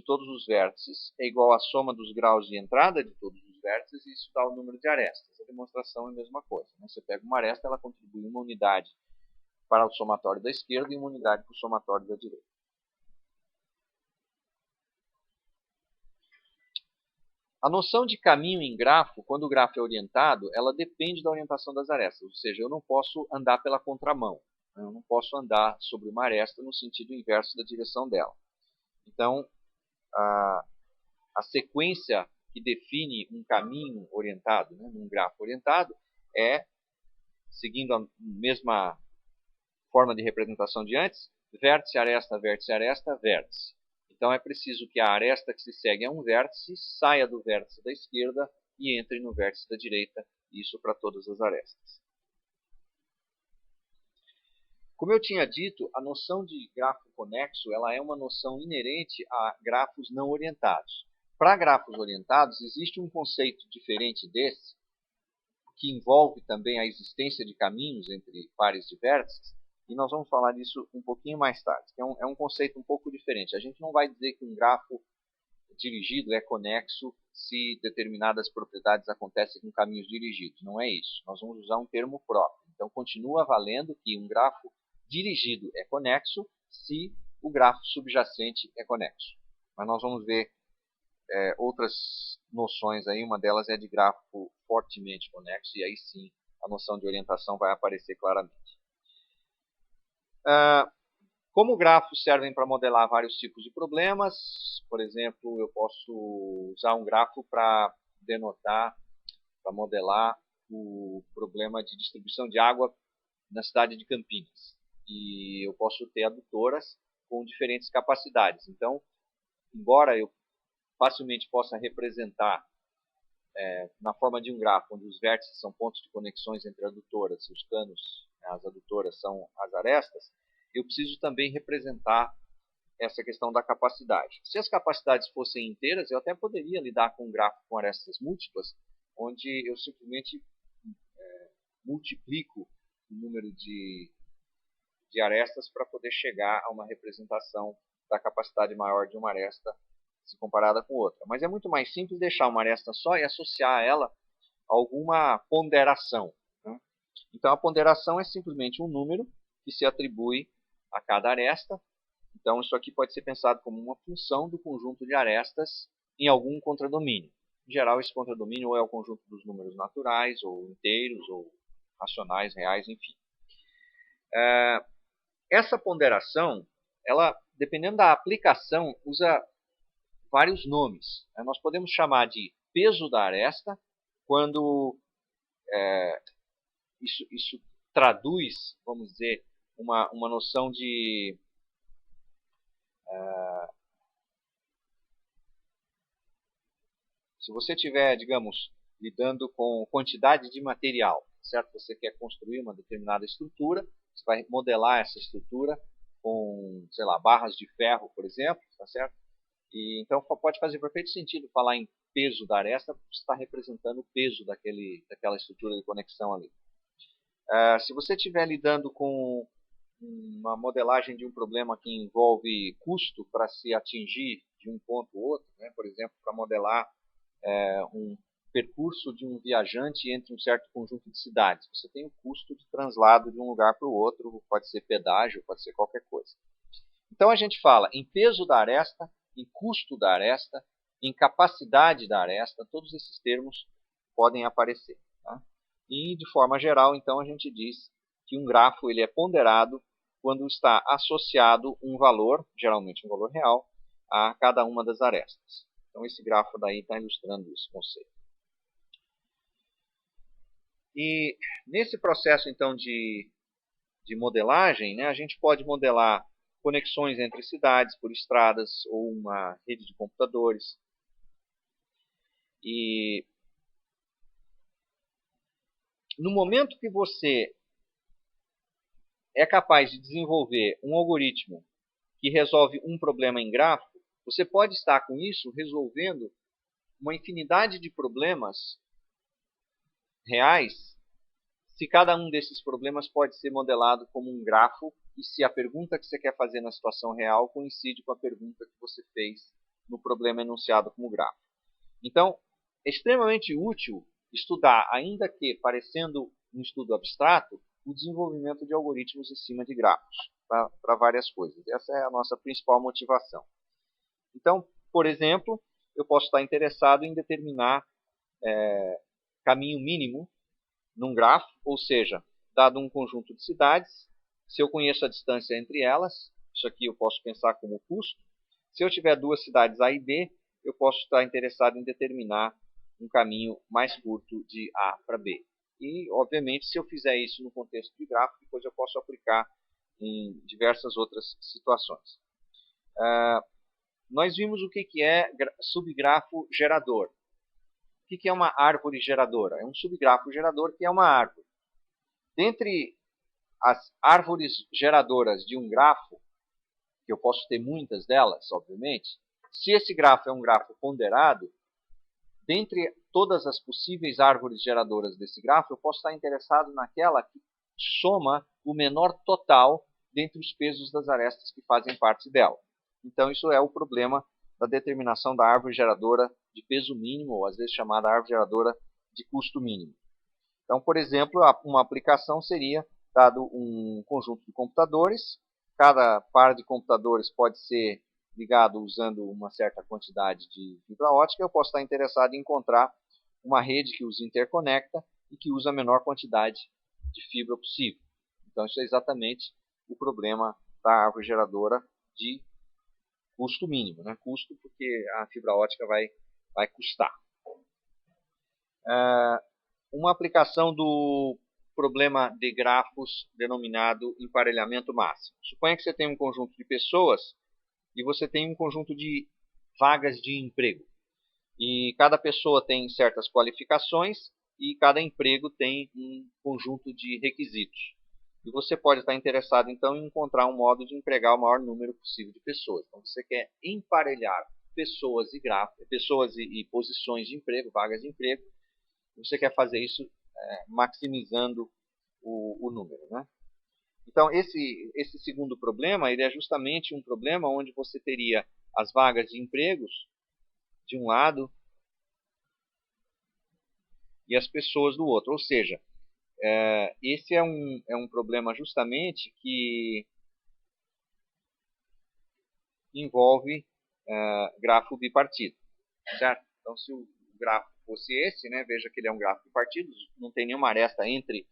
todos os vértices é igual à soma dos graus de entrada de todos os vértices, e isso dá o número de arestas. A demonstração é a mesma coisa. Você pega uma aresta, ela contribui uma unidade para o somatório da esquerda e uma unidade para o somatório da direita. A noção de caminho em grafo, quando o grafo é orientado, ela depende da orientação das arestas. Ou seja, eu não posso andar pela contramão. Eu não posso andar sobre uma aresta no sentido inverso da direção dela. Então, a sequência que define um caminho orientado, né, num grafo orientado, é, seguindo a mesma forma de representação de antes, vértice, aresta, vértice, aresta, vértice. Então é preciso que a aresta que se segue a um vértice saia do vértice da esquerda e entre no vértice da direita, isso para todas as arestas. Como eu tinha dito, a noção de grafo conexo ela é uma noção inerente a grafos não orientados. Para grafos orientados, existe um conceito diferente desse, que envolve também a existência de caminhos entre pares de vértices, e nós vamos falar disso um pouquinho mais tarde. É um conceito um pouco diferente. A gente não vai dizer que um grafo dirigido é conexo se determinadas propriedades acontecem com caminhos dirigidos. Não é isso. Nós vamos usar um termo próprio. Então, continua valendo que um grafo dirigido é conexo se o grafo subjacente é conexo. Mas nós vamos ver outras noções aí. Uma delas é de grafo fortemente conexo, e aí sim a noção de orientação vai aparecer claramente. Como grafos servem para modelar vários tipos de problemas, por exemplo, eu posso usar um grafo para denotar, para modelar o problema de distribuição de água na cidade de Campinas. E eu posso ter adutoras com diferentes capacidades. Então, embora eu facilmente possa representar na forma de um grafo, onde os vértices são pontos de conexões entre adutoras e os canos, as adutoras são as arestas, eu preciso também representar essa questão da capacidade. Se as capacidades fossem inteiras, eu até poderia lidar com um grafo com arestas múltiplas, onde eu simplesmente multiplico o número de arestas para poder chegar a uma representação da capacidade maior de uma aresta se comparada com outra. Mas é muito mais simples deixar uma aresta só e associar a ela alguma ponderação. Né? Então a ponderação é simplesmente um número que se atribui a cada aresta. Então isso aqui pode ser pensado como uma função do conjunto de arestas em algum contradomínio. Em geral, esse contradomínio ou é o conjunto dos números naturais, ou inteiros, ou racionais, reais, enfim. Essa ponderação, ela, dependendo da aplicação, usa vários nomes. Nós podemos chamar de peso da aresta, quando isso traduz, vamos dizer, uma noção de se você tiver, digamos, lidando com quantidade de material, certo? Você quer construir uma determinada estrutura, você vai modelar essa estrutura com, sei lá, barras de ferro, por exemplo, tá certo? E então pode fazer perfeito sentido falar em peso da aresta, porque você está representando o peso daquela estrutura de conexão ali. Se você estiver lidando com uma modelagem de um problema que envolve custo para se atingir de um ponto ou outro, né? Por exemplo, para modelar um percurso de um viajante entre um certo conjunto de cidades. Você tem o custo de translado de um lugar para o outro, pode ser pedágio, pode ser qualquer coisa. Então a gente fala em peso da aresta, em custo da aresta, em capacidade da aresta, todos esses termos podem aparecer. Tá? E de forma geral, então, a gente diz que um grafo ele é ponderado quando está associado um valor, geralmente um valor real, a cada uma das arestas. Então esse grafo daí está ilustrando esse conceito. E nesse processo então de modelagem, né, a gente pode modelar conexões entre cidades por estradas ou uma rede de computadores. E no momento que você é capaz de desenvolver um algoritmo que resolve um problema em gráfico, você pode estar com isso resolvendo uma infinidade de problemas reais, se cada um desses problemas pode ser modelado como um grafo e se a pergunta que você quer fazer na situação real coincide com a pergunta que você fez no problema enunciado como grafo. Então, é extremamente útil estudar, ainda que parecendo um estudo abstrato, o desenvolvimento de algoritmos em cima de grafos, para várias coisas. Essa é a nossa principal motivação. Então, por exemplo, eu posso estar interessado em determinar caminho mínimo num grafo, ou seja, dado um conjunto de cidades, se eu conheço a distância entre elas, isso aqui eu posso pensar como custo. Se eu tiver duas cidades A e B, eu posso estar interessado em determinar um caminho mais curto de A para B. E, obviamente, se eu fizer isso no contexto de gráfico, depois eu posso aplicar em diversas outras situações. Nós vimos o que é subgrafo gerador. O que é uma árvore geradora? É um subgrafo gerador que é uma árvore. Dentre as árvores geradoras de um grafo, que eu posso ter muitas delas, obviamente, se esse grafo é um grafo ponderado, dentre todas as possíveis árvores geradoras desse grafo, eu posso estar interessado naquela que soma o menor total dentre os pesos das arestas que fazem parte dela. Então, isso é o problema da determinação da árvore geradora de peso mínimo, ou às vezes chamada árvore geradora de custo mínimo. Então, por exemplo, uma aplicação seria, dado um conjunto de computadores, cada par de computadores pode ser ligado usando uma certa quantidade de fibra ótica, eu posso estar interessado em encontrar uma rede que os interconecta e que usa a menor quantidade de fibra possível. Então, isso é exatamente o problema da árvore geradora de custo mínimo, né? Custo porque a fibra ótica vai custar. Uma aplicação do problema de grafos denominado emparelhamento máximo. Suponha que você tem um conjunto de pessoas e você tem um conjunto de vagas de emprego. E cada pessoa tem certas qualificações e cada emprego tem um conjunto de requisitos. E você pode estar interessado, então, em encontrar um modo de empregar o maior número possível de pessoas. Então, você quer emparelhar pessoas e posições de emprego, vagas de emprego. Você quer fazer isso maximizando o número, né? Então, esse segundo problema ele é justamente um problema onde você teria as vagas de empregos de um lado e as pessoas do outro. Ou seja, esse é um problema justamente que envolve grafo bipartido, certo? Então, se o grafo fosse esse, né? Veja que ele é um grafo de partidos, não tem nenhuma aresta entre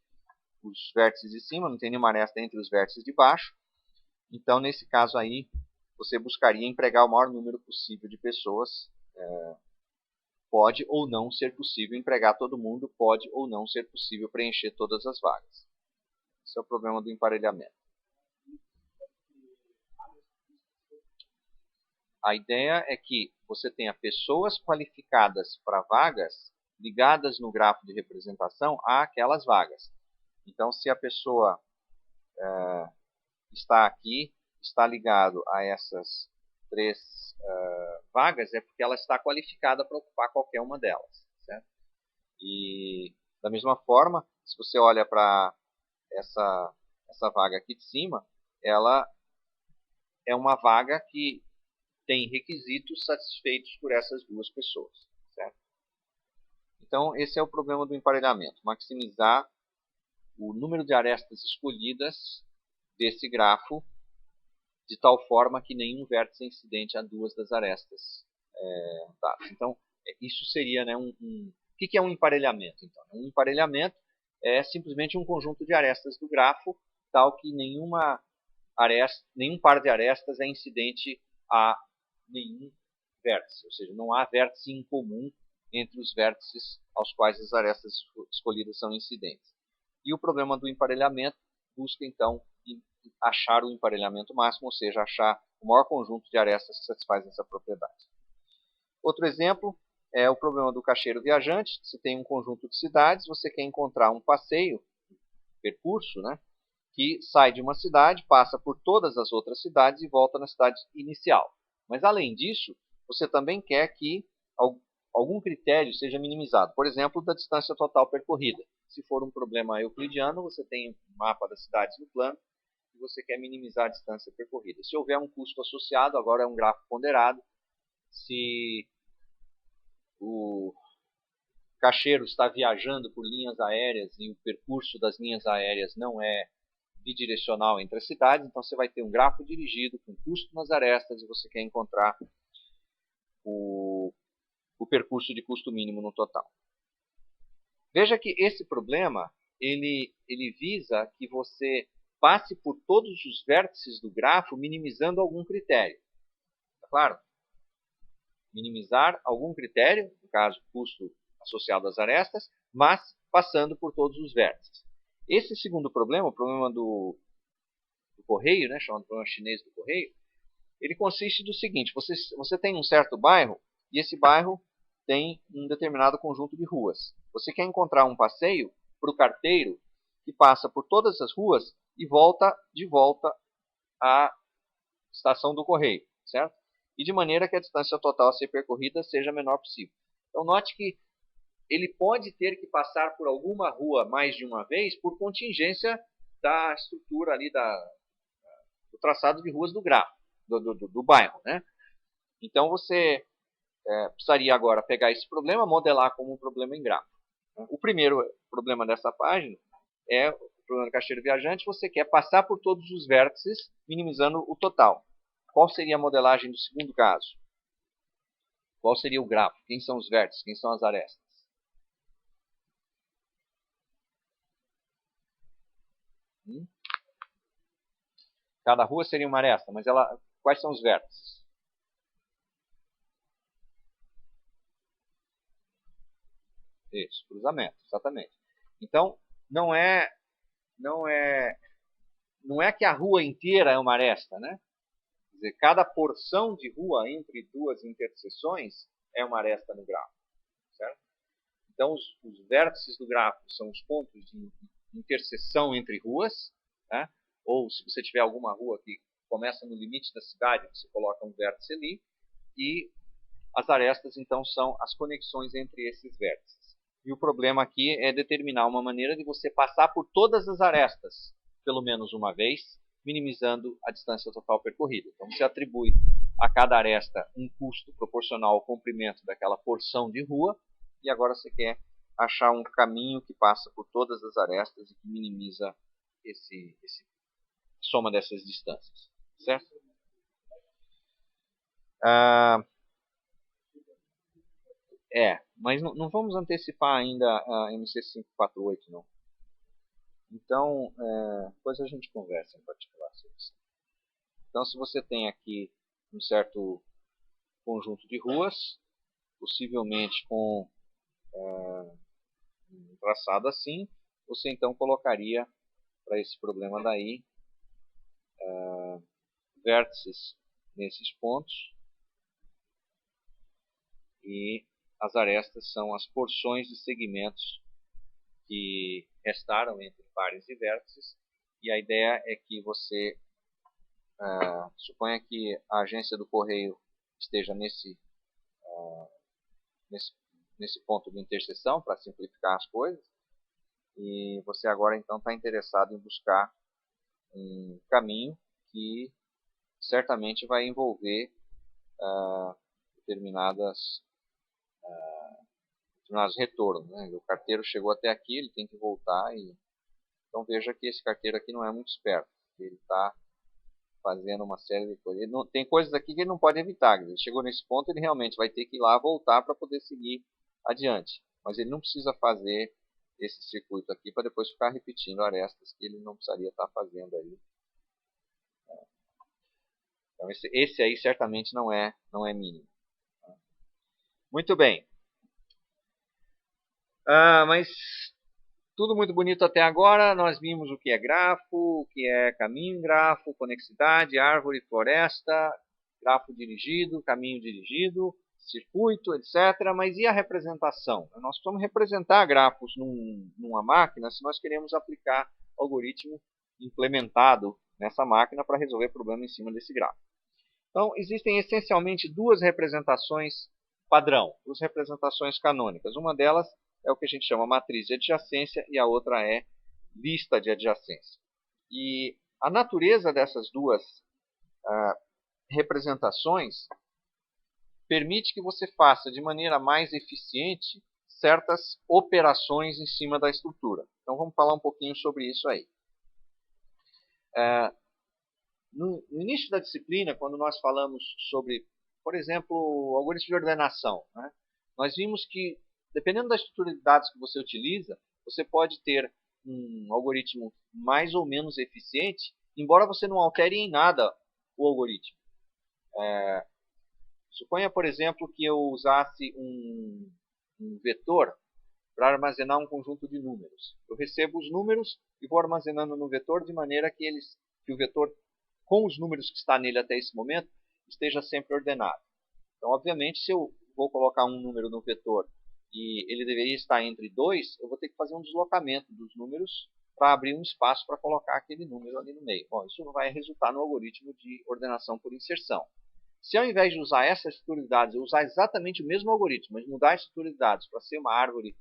os vértices de cima, não tem nenhuma aresta entre os vértices de baixo. Então, nesse caso aí, você buscaria empregar o maior número possível de pessoas. Pode ou não ser possível empregar todo mundo, pode ou não ser possível preencher todas as vagas. Esse é o problema do emparelhamento. A ideia é que você tenha pessoas qualificadas para vagas ligadas no grafo de representação àquelas vagas. Então, se a pessoa está aqui, está ligado a essas 3 vagas, é porque ela está qualificada para ocupar qualquer uma delas. Certo? E, da mesma forma, se você olha para essa vaga aqui de cima, ela é uma vaga que tem requisitos satisfeitos por essas 2 pessoas. Certo? Então, esse é o problema do emparelhamento, maximizar o número de arestas escolhidas desse grafo de tal forma que nenhum vértice é incidente a 2 das arestas dadas. Então, isso seria, né, o que é um emparelhamento? Então, um emparelhamento é simplesmente um conjunto de arestas do grafo, tal que nenhum par de arestas é incidente a nenhum vértice, ou seja, não há vértice em comum entre os vértices aos quais as arestas escolhidas são incidentes. E o problema do emparelhamento busca, então, achar o emparelhamento máximo, ou seja, achar o maior conjunto de arestas que satisfaz essa propriedade. Outro exemplo é o problema do caixeiro viajante. Se tem um conjunto de cidades, você quer encontrar um passeio, percurso, né, que sai de uma cidade, passa por todas as outras cidades e volta na cidade inicial. Mas, além disso, você também quer que algum critério seja minimizado. Por exemplo, da distância total percorrida. Se for um problema euclidiano, você tem um mapa das cidades no plano e você quer minimizar a distância percorrida. Se houver um custo associado, agora é um grafo ponderado. Se o caixeiro está viajando por linhas aéreas e o percurso das linhas aéreas não é bidirecional entre as cidades, então você vai ter um grafo dirigido com custo nas arestas e você quer encontrar o percurso de custo mínimo no total. Veja que esse problema ele visa que você passe por todos os vértices do grafo minimizando algum critério. Tá claro? Minimizar algum critério, no caso, custo associado às arestas, mas passando por todos os vértices. Esse segundo problema, o problema do correio, né, chamado problema chinês do correio, ele consiste do seguinte: você tem um certo bairro e esse bairro tem um determinado conjunto de ruas. Você quer encontrar um passeio para o carteiro que passa por todas as ruas e volta de volta à estação do correio, certo? E de maneira que a distância total a ser percorrida seja a menor possível. Então note que ele pode ter que passar por alguma rua mais de uma vez por contingência da estrutura ali do traçado de ruas do grafo, do bairro, né? Então você precisaria agora pegar esse problema, modelar como um problema em grafo. O primeiro problema dessa página é o problema do caixeiro viajante. Você quer passar por todos os vértices, minimizando o total. Qual seria a modelagem do segundo caso? Qual seria o grafo? Quem são os vértices? Quem são as arestas? Cada rua seria uma aresta, mas quais são os vértices? Isso, cruzamento, exatamente. Então, não é que a rua inteira é uma aresta, né? Quer dizer, cada porção de rua entre 2 interseções é uma aresta no grafo, certo? Então, os vértices do grafo são os pontos de interseção entre ruas, né? Ou se você tiver alguma rua que começa no limite da cidade, você coloca um vértice ali, e as arestas, então, são as conexões entre esses vértices. E o problema aqui é determinar uma maneira de você passar por todas as arestas, pelo menos uma vez, minimizando a distância total percorrida. Então, você atribui a cada aresta um custo proporcional ao comprimento daquela porção de rua, e agora você quer achar um caminho que passa por todas as arestas e que minimiza essa soma dessas distâncias. Certo? Mas não vamos antecipar ainda a MC548, não. Então, depois a gente conversa em particular sobre isso. Então, se você tem aqui um certo conjunto de ruas, possivelmente com um traçado assim, você então colocaria, para esse problema daí, vértices nesses pontos, e as arestas são as porções de segmentos que restaram entre pares e vértices, e a ideia é que você suponha que a agência do correio esteja nesse ponto de interseção, para simplificar as coisas, e você agora então está interessado em buscar um caminho que certamente vai envolver determinados retornos, né? O carteiro chegou até aqui, ele tem que voltar. Então veja que esse carteiro aqui não é muito esperto. Ele está fazendo uma série de coisas. Tem coisas aqui que ele não pode evitar. Ele chegou nesse ponto, ele realmente vai ter que ir lá voltar para poder seguir adiante. Mas ele não precisa fazer esse circuito aqui para depois ficar repetindo arestas que ele não precisaria estar fazendo aí. Então esse aí certamente não é mínimo. Muito bem. Mas tudo muito bonito até agora. Nós vimos o que é grafo, o que é caminho em grafo, conexidade, árvore, floresta, grafo dirigido, caminho dirigido, circuito, etc. Mas e a representação? Nós precisamos representar grafos numa máquina se nós queremos aplicar algoritmo implementado nessa máquina para resolver problema em cima desse grafo. Então, existem essencialmente duas representações padrão, duas representações canônicas. Uma delas é o que a gente chama matriz de adjacência e a outra é lista de adjacência. E a natureza dessas duas representações permite que você faça de maneira mais eficiente certas operações em cima da estrutura. Então vamos falar um pouquinho sobre isso aí. No início da disciplina, quando nós falamos sobre, por exemplo, algoritmo de ordenação, né, nós vimos que, dependendo da estrutura de dados que você utiliza, você pode ter um algoritmo mais ou menos eficiente, embora você não altere em nada o algoritmo. Suponha, por exemplo, que eu usasse um vetor para armazenar um conjunto de números. Eu recebo os números e vou armazenando no vetor de maneira que o vetor, com os números que está nele até esse momento, esteja sempre ordenado. Então, obviamente, se eu vou colocar um número no vetor e ele deveria estar entre 2, eu vou ter que fazer um deslocamento dos números para abrir um espaço para colocar aquele número ali no meio. Bom, isso vai resultar no algoritmo de ordenação por inserção. Se ao invés de usar essa estrutura de dados, eu usar exatamente o mesmo algoritmo, mas mudar a estrutura de dados para ser uma árvore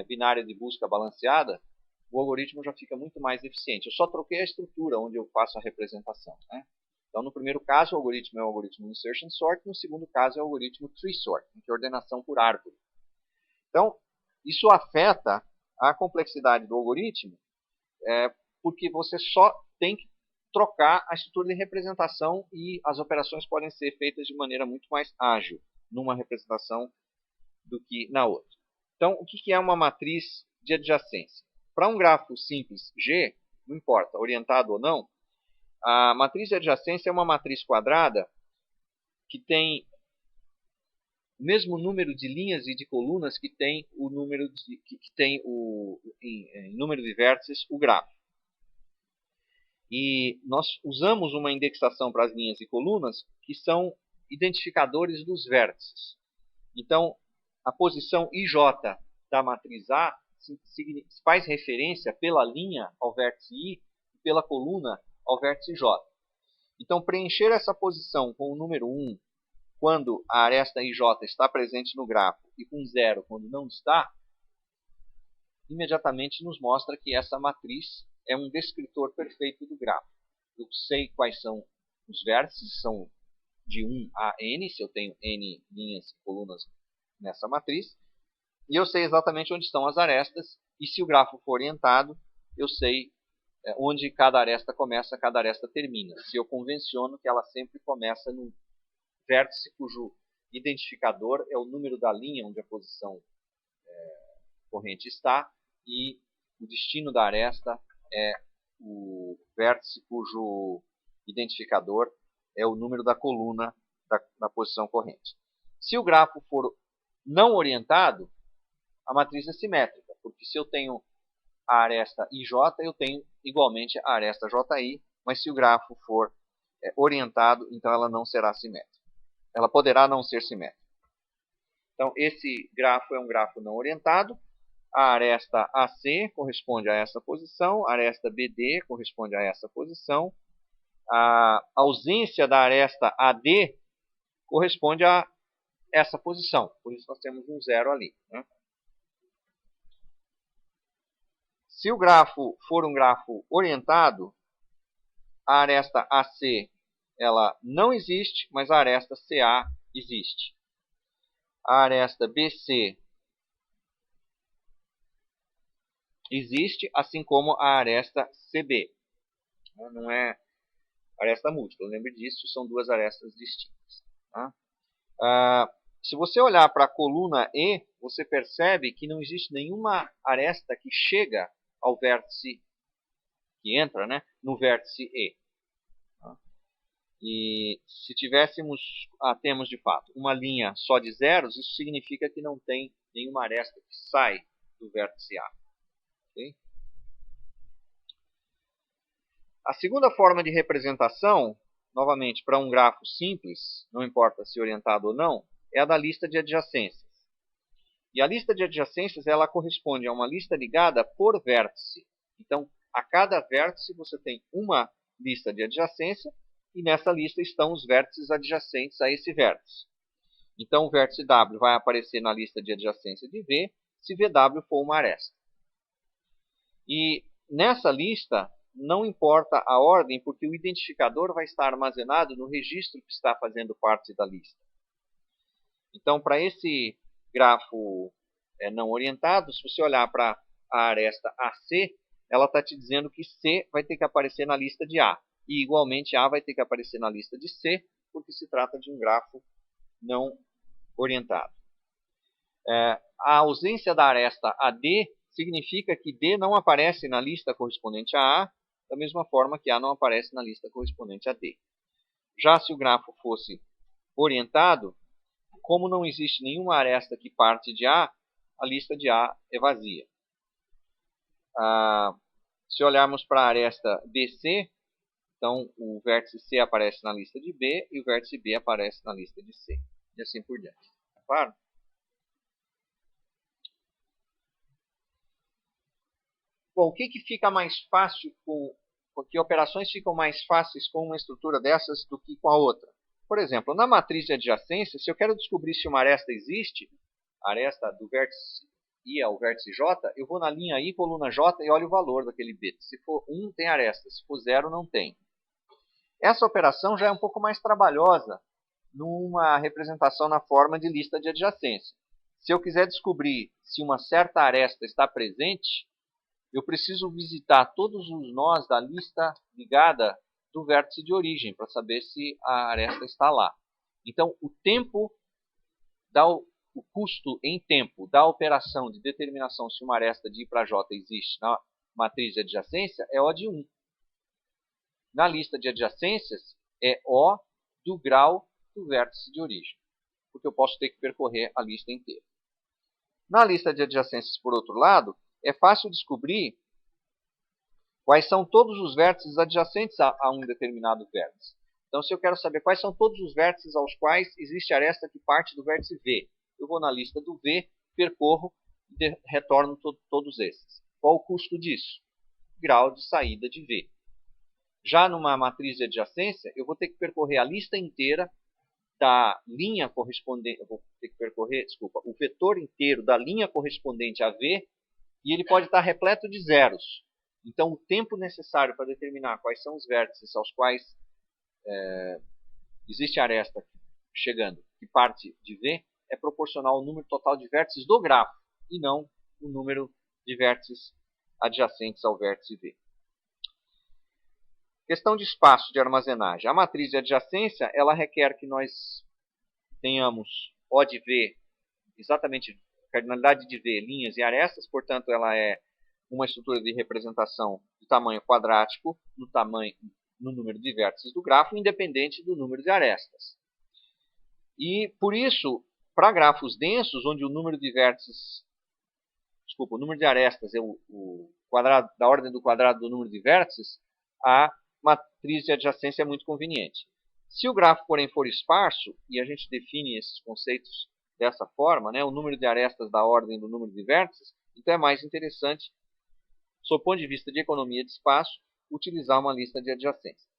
binária de busca balanceada, o algoritmo já fica muito mais eficiente. Eu só troquei a estrutura onde eu faço a representação, né? Então, no primeiro caso, o algoritmo é o algoritmo Insertion Sort, no segundo caso é o algoritmo Tree Sort, que é ordenação por árvore. Então, isso afeta a complexidade do algoritmo, porque você só tem que trocar a estrutura de representação e as operações podem ser feitas de maneira muito mais ágil numa representação do que na outra. Então, o que é uma matriz de adjacência? Para um grafo simples G, não importa, orientado ou não, a matriz de adjacência é uma matriz quadrada que tem o mesmo número de linhas e de colunas que tem o número em número de vértices o grafo. E nós usamos uma indexação para as linhas e colunas que são identificadores dos vértices. Então, a posição IJ da matriz A faz referência pela linha ao vértice I e pela coluna ao vértice J. Então, preencher essa posição com o número 1 quando a aresta IJ está presente no grafo e com 0 quando não está, imediatamente nos mostra que essa matriz é um descritor perfeito do grafo. Eu sei quais são os vértices, são de 1 a n, se eu tenho n linhas e colunas nessa matriz, e eu sei exatamente onde estão as arestas, e se o grafo for orientado, eu sei onde cada aresta começa, cada aresta termina. Se eu convenciono que ela sempre começa no vértice cujo identificador é o número da linha onde a posição corrente está, e o destino da aresta é o vértice cujo identificador é o número da coluna da posição corrente. Se o grafo for não orientado, a matriz é simétrica, porque se eu tenho a aresta IJ, eu tenho igualmente a aresta JI, mas se o grafo for orientado, então ela não será simétrica. Ela poderá não ser simétrica. Então, esse grafo é um grafo não orientado. A aresta AC corresponde a essa posição, a aresta BD corresponde a essa posição. A ausência da aresta AD corresponde a essa posição. Por isso nós temos um zero ali, né? Se o grafo for um grafo orientado, a aresta AC ela não existe, mas a aresta CA existe. A aresta BC existe, assim como a aresta CB. Não é aresta múltipla, lembre disso, são duas arestas distintas. Tá? Se você olhar para a coluna E, você percebe que não existe nenhuma aresta que chega ao vértice, que entra, né, no vértice E. Tá? E se tivéssemos, temos de fato uma linha só de zeros, isso significa que não tem nenhuma aresta que sai do vértice A. Okay? A segunda forma de representação, novamente para um grafo simples, não importa se orientado ou não, é a da lista de adjacências. E a lista de adjacências ela corresponde a uma lista ligada por vértice. Então, a cada vértice você tem uma lista de adjacência e nessa lista estão os vértices adjacentes a esse vértice. Então, o vértice W vai aparecer na lista de adjacência de V se VW for uma aresta. E nessa lista, não importa a ordem, porque o identificador vai estar armazenado no registro que está fazendo parte da lista. Então, para esse grafo não orientado, se você olhar para a aresta AC, ela está te dizendo que C vai ter que aparecer na lista de A. E, igualmente, A vai ter que aparecer na lista de C, porque se trata de um grafo não orientado. A ausência da aresta AD significa que D não aparece na lista correspondente a A, da mesma forma que A não aparece na lista correspondente a D. Já se o grafo fosse orientado, como não existe nenhuma aresta que parte de A, a lista de A é vazia. Se olharmos para a aresta BC, então o vértice C aparece na lista de B e o vértice B aparece na lista de C. E assim por diante. Tá claro? Bom, o que fica mais fácil que operações ficam mais fáceis com uma estrutura dessas do que com a outra? Por exemplo, na matriz de adjacência, se eu quero descobrir se uma aresta existe, a aresta do vértice I ao vértice J, eu vou na linha I, coluna J e olho o valor daquele bit. Se for 1, tem aresta. Se for 0, não tem. Essa operação já é um pouco mais trabalhosa numa representação na forma de lista de adjacência. Se eu quiser descobrir se uma certa aresta está presente, eu preciso visitar todos os nós da lista ligada do vértice de origem para saber se a aresta está lá. Então, o custo em tempo da operação de determinação se uma aresta de I para J existe na matriz de adjacência é O de 1. Na lista de adjacências é O do grau do vértice de origem, porque eu posso ter que percorrer a lista inteira. Na lista de adjacências, por outro lado, é fácil descobrir quais são todos os vértices adjacentes a um determinado vértice. Então, se eu quero saber quais são todos os vértices aos quais existe aresta que parte do vértice V, eu vou na lista do V, percorro e retorno todos esses. Qual o custo disso? Grau de saída de V. Já numa matriz de adjacência, eu vou ter que percorrer a lista inteira da linha correspondente, eu vou ter que percorrer, desculpa, o vetor inteiro da linha correspondente a V, e ele pode estar repleto de zeros. Então, o tempo necessário para determinar quais são os vértices aos quais existe aresta chegando, que parte de V, é proporcional ao número total de vértices do grafo, e não o número de vértices adjacentes ao vértice V. Questão de espaço de armazenagem. A matriz de adjacência ela requer que nós tenhamos O de V, exatamente cardinalidade de V, linhas e arestas, portanto ela é uma estrutura de representação de tamanho quadrático no número de vértices do grafo, independente do número de arestas. E por isso, para grafos densos, onde o número de vértices, o número de arestas é o quadrado da ordem do quadrado do número de vértices, a matriz de adjacência é muito conveniente. Se o grafo, porém, for esparso, e a gente define esses conceitos dessa forma, né, o número de arestas da ordem do número de vértices, então é mais interessante, sob o ponto de vista de economia de espaço, utilizar uma lista de adjacência.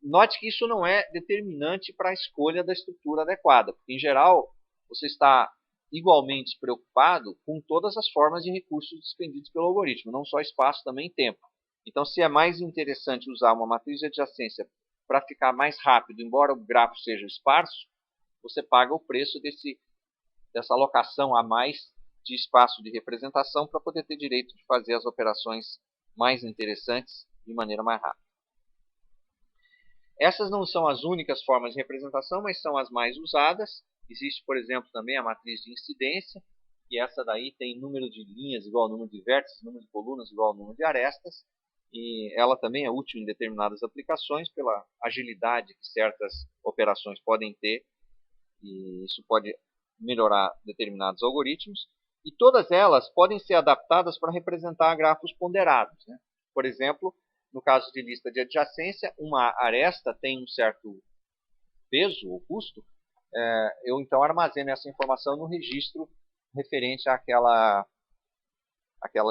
Note que isso não é determinante para a escolha da estrutura adequada, porque, em geral, você está igualmente preocupado com todas as formas de recursos despendidos pelo algoritmo, não só espaço, também tempo. Então, se é mais interessante usar uma matriz de adjacência para ficar mais rápido, embora o grafo seja esparso, você paga o preço dessa alocação a mais de espaço de representação para poder ter direito de fazer as operações mais interessantes de maneira mais rápida. Essas não são as únicas formas de representação, mas são as mais usadas. Existe, por exemplo, também a matriz de incidência, e essa daí tem número de linhas igual ao número de vértices, número de colunas igual ao número de arestas, e ela também é útil em determinadas aplicações pela agilidade que certas operações podem ter, e isso pode melhorar determinados algoritmos. E todas elas podem ser adaptadas para representar grafos ponderados, né? Por exemplo, no caso de lista de adjacência, uma aresta tem um certo peso ou custo, eu então armazeno essa informação no registro referente àquela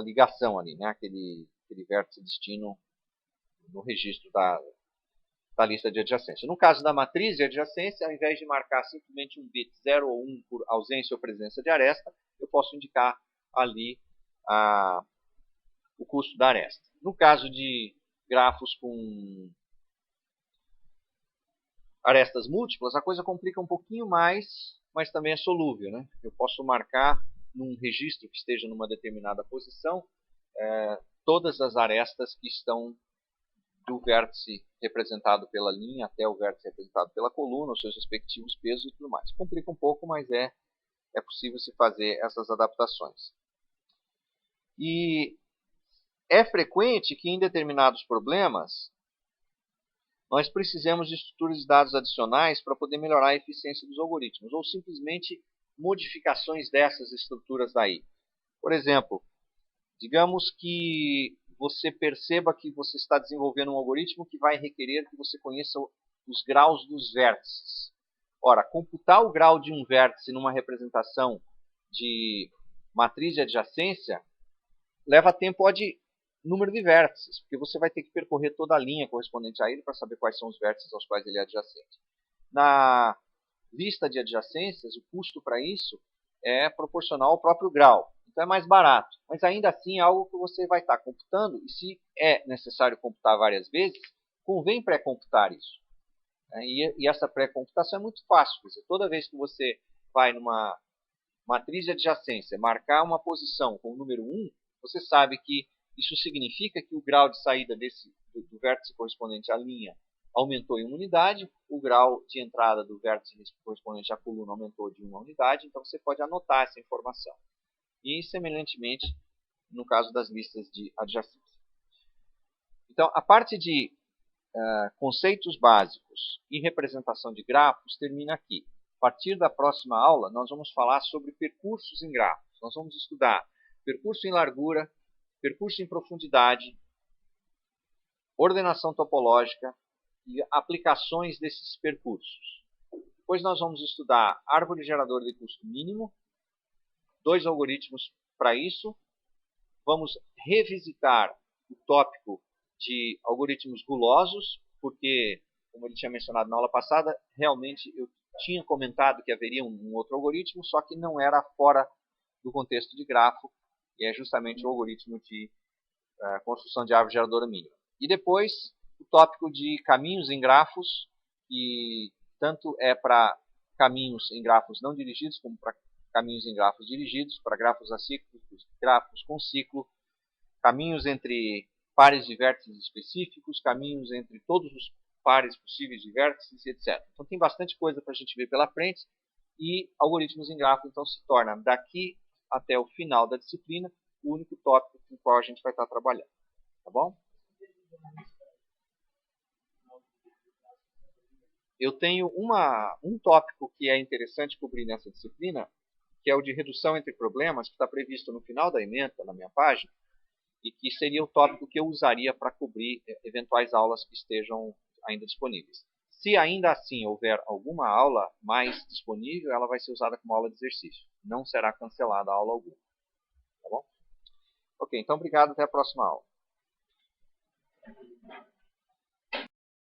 ligação ali, né? aquele vértice destino no registro da lista de adjacência. No caso da matriz de adjacência, ao invés de marcar simplesmente um bit 0 ou 1 por ausência ou presença de aresta, eu posso indicar ali o custo da aresta. No caso de grafos com arestas múltiplas, a coisa complica um pouquinho mais, mas também é solúvel, né? Eu posso marcar num registro que esteja numa determinada posição todas as arestas que estão do vértice representado pela linha até o vértice representado pela coluna, os seus respectivos pesos e tudo mais. Complica um pouco, mas é possível se fazer essas adaptações. E é frequente que em determinados problemas nós precisemos de estruturas de dados adicionais para poder melhorar a eficiência dos algoritmos, ou simplesmente modificações dessas estruturas daí. Por exemplo, digamos que você perceba que você está desenvolvendo um algoritmo que vai requerer que você conheça os graus dos vértices. Ora, computar o grau de um vértice numa representação de matriz de adjacência leva tempo de número de vértices, porque você vai ter que percorrer toda a linha correspondente a ele para saber quais são os vértices aos quais ele é adjacente. Na lista de adjacências, o custo para isso é proporcional ao próprio grau. Então é mais barato, mas ainda assim é algo que você vai estar computando, e se é necessário computar várias vezes, convém pré-computar isso. E essa pré-computação é muito fácil. Quer dizer, toda vez que você vai numa matriz de adjacência marcar uma posição com o número 1, você sabe que isso significa que o grau de saída do vértice correspondente à linha aumentou em uma unidade, o grau de entrada do vértice correspondente à coluna aumentou de uma unidade, então você pode anotar essa informação. E, semelhantemente, no caso das listas de adjacência. Então, a parte de conceitos básicos e representação de grafos termina aqui. A partir da próxima aula, nós vamos falar sobre percursos em grafos. Nós vamos estudar percurso em largura, percurso em profundidade, ordenação topológica e aplicações desses percursos. Depois nós vamos estudar árvore geradora de custo mínimo, 2 algoritmos para isso. Vamos revisitar o tópico de algoritmos gulosos, porque, como ele tinha mencionado na aula passada, realmente eu tinha comentado que haveria um outro algoritmo, só que não era fora do contexto de grafo, e é justamente o algoritmo de construção de árvore geradora mínima. E depois, o tópico de caminhos em grafos, que tanto é para caminhos em grafos não dirigidos, como para caminhos em grafos dirigidos, para grafos acíclicos, grafos com ciclo, caminhos entre pares de vértices específicos, caminhos entre todos os pares possíveis de vértices, etc. Então tem bastante coisa para a gente ver pela frente e algoritmos em grafo então se torna daqui até o final da disciplina o único tópico com o qual a gente vai estar trabalhando. Tá bom? Eu tenho um tópico que é interessante cobrir nessa disciplina, que é o de redução entre problemas, que está previsto no final da ementa, na minha página, e que seria o tópico que eu usaria para cobrir eventuais aulas que estejam ainda disponíveis. Se ainda assim houver alguma aula mais disponível, ela vai ser usada como aula de exercício. Não será cancelada a aula alguma. Tá bom? Ok, então obrigado, até a próxima aula.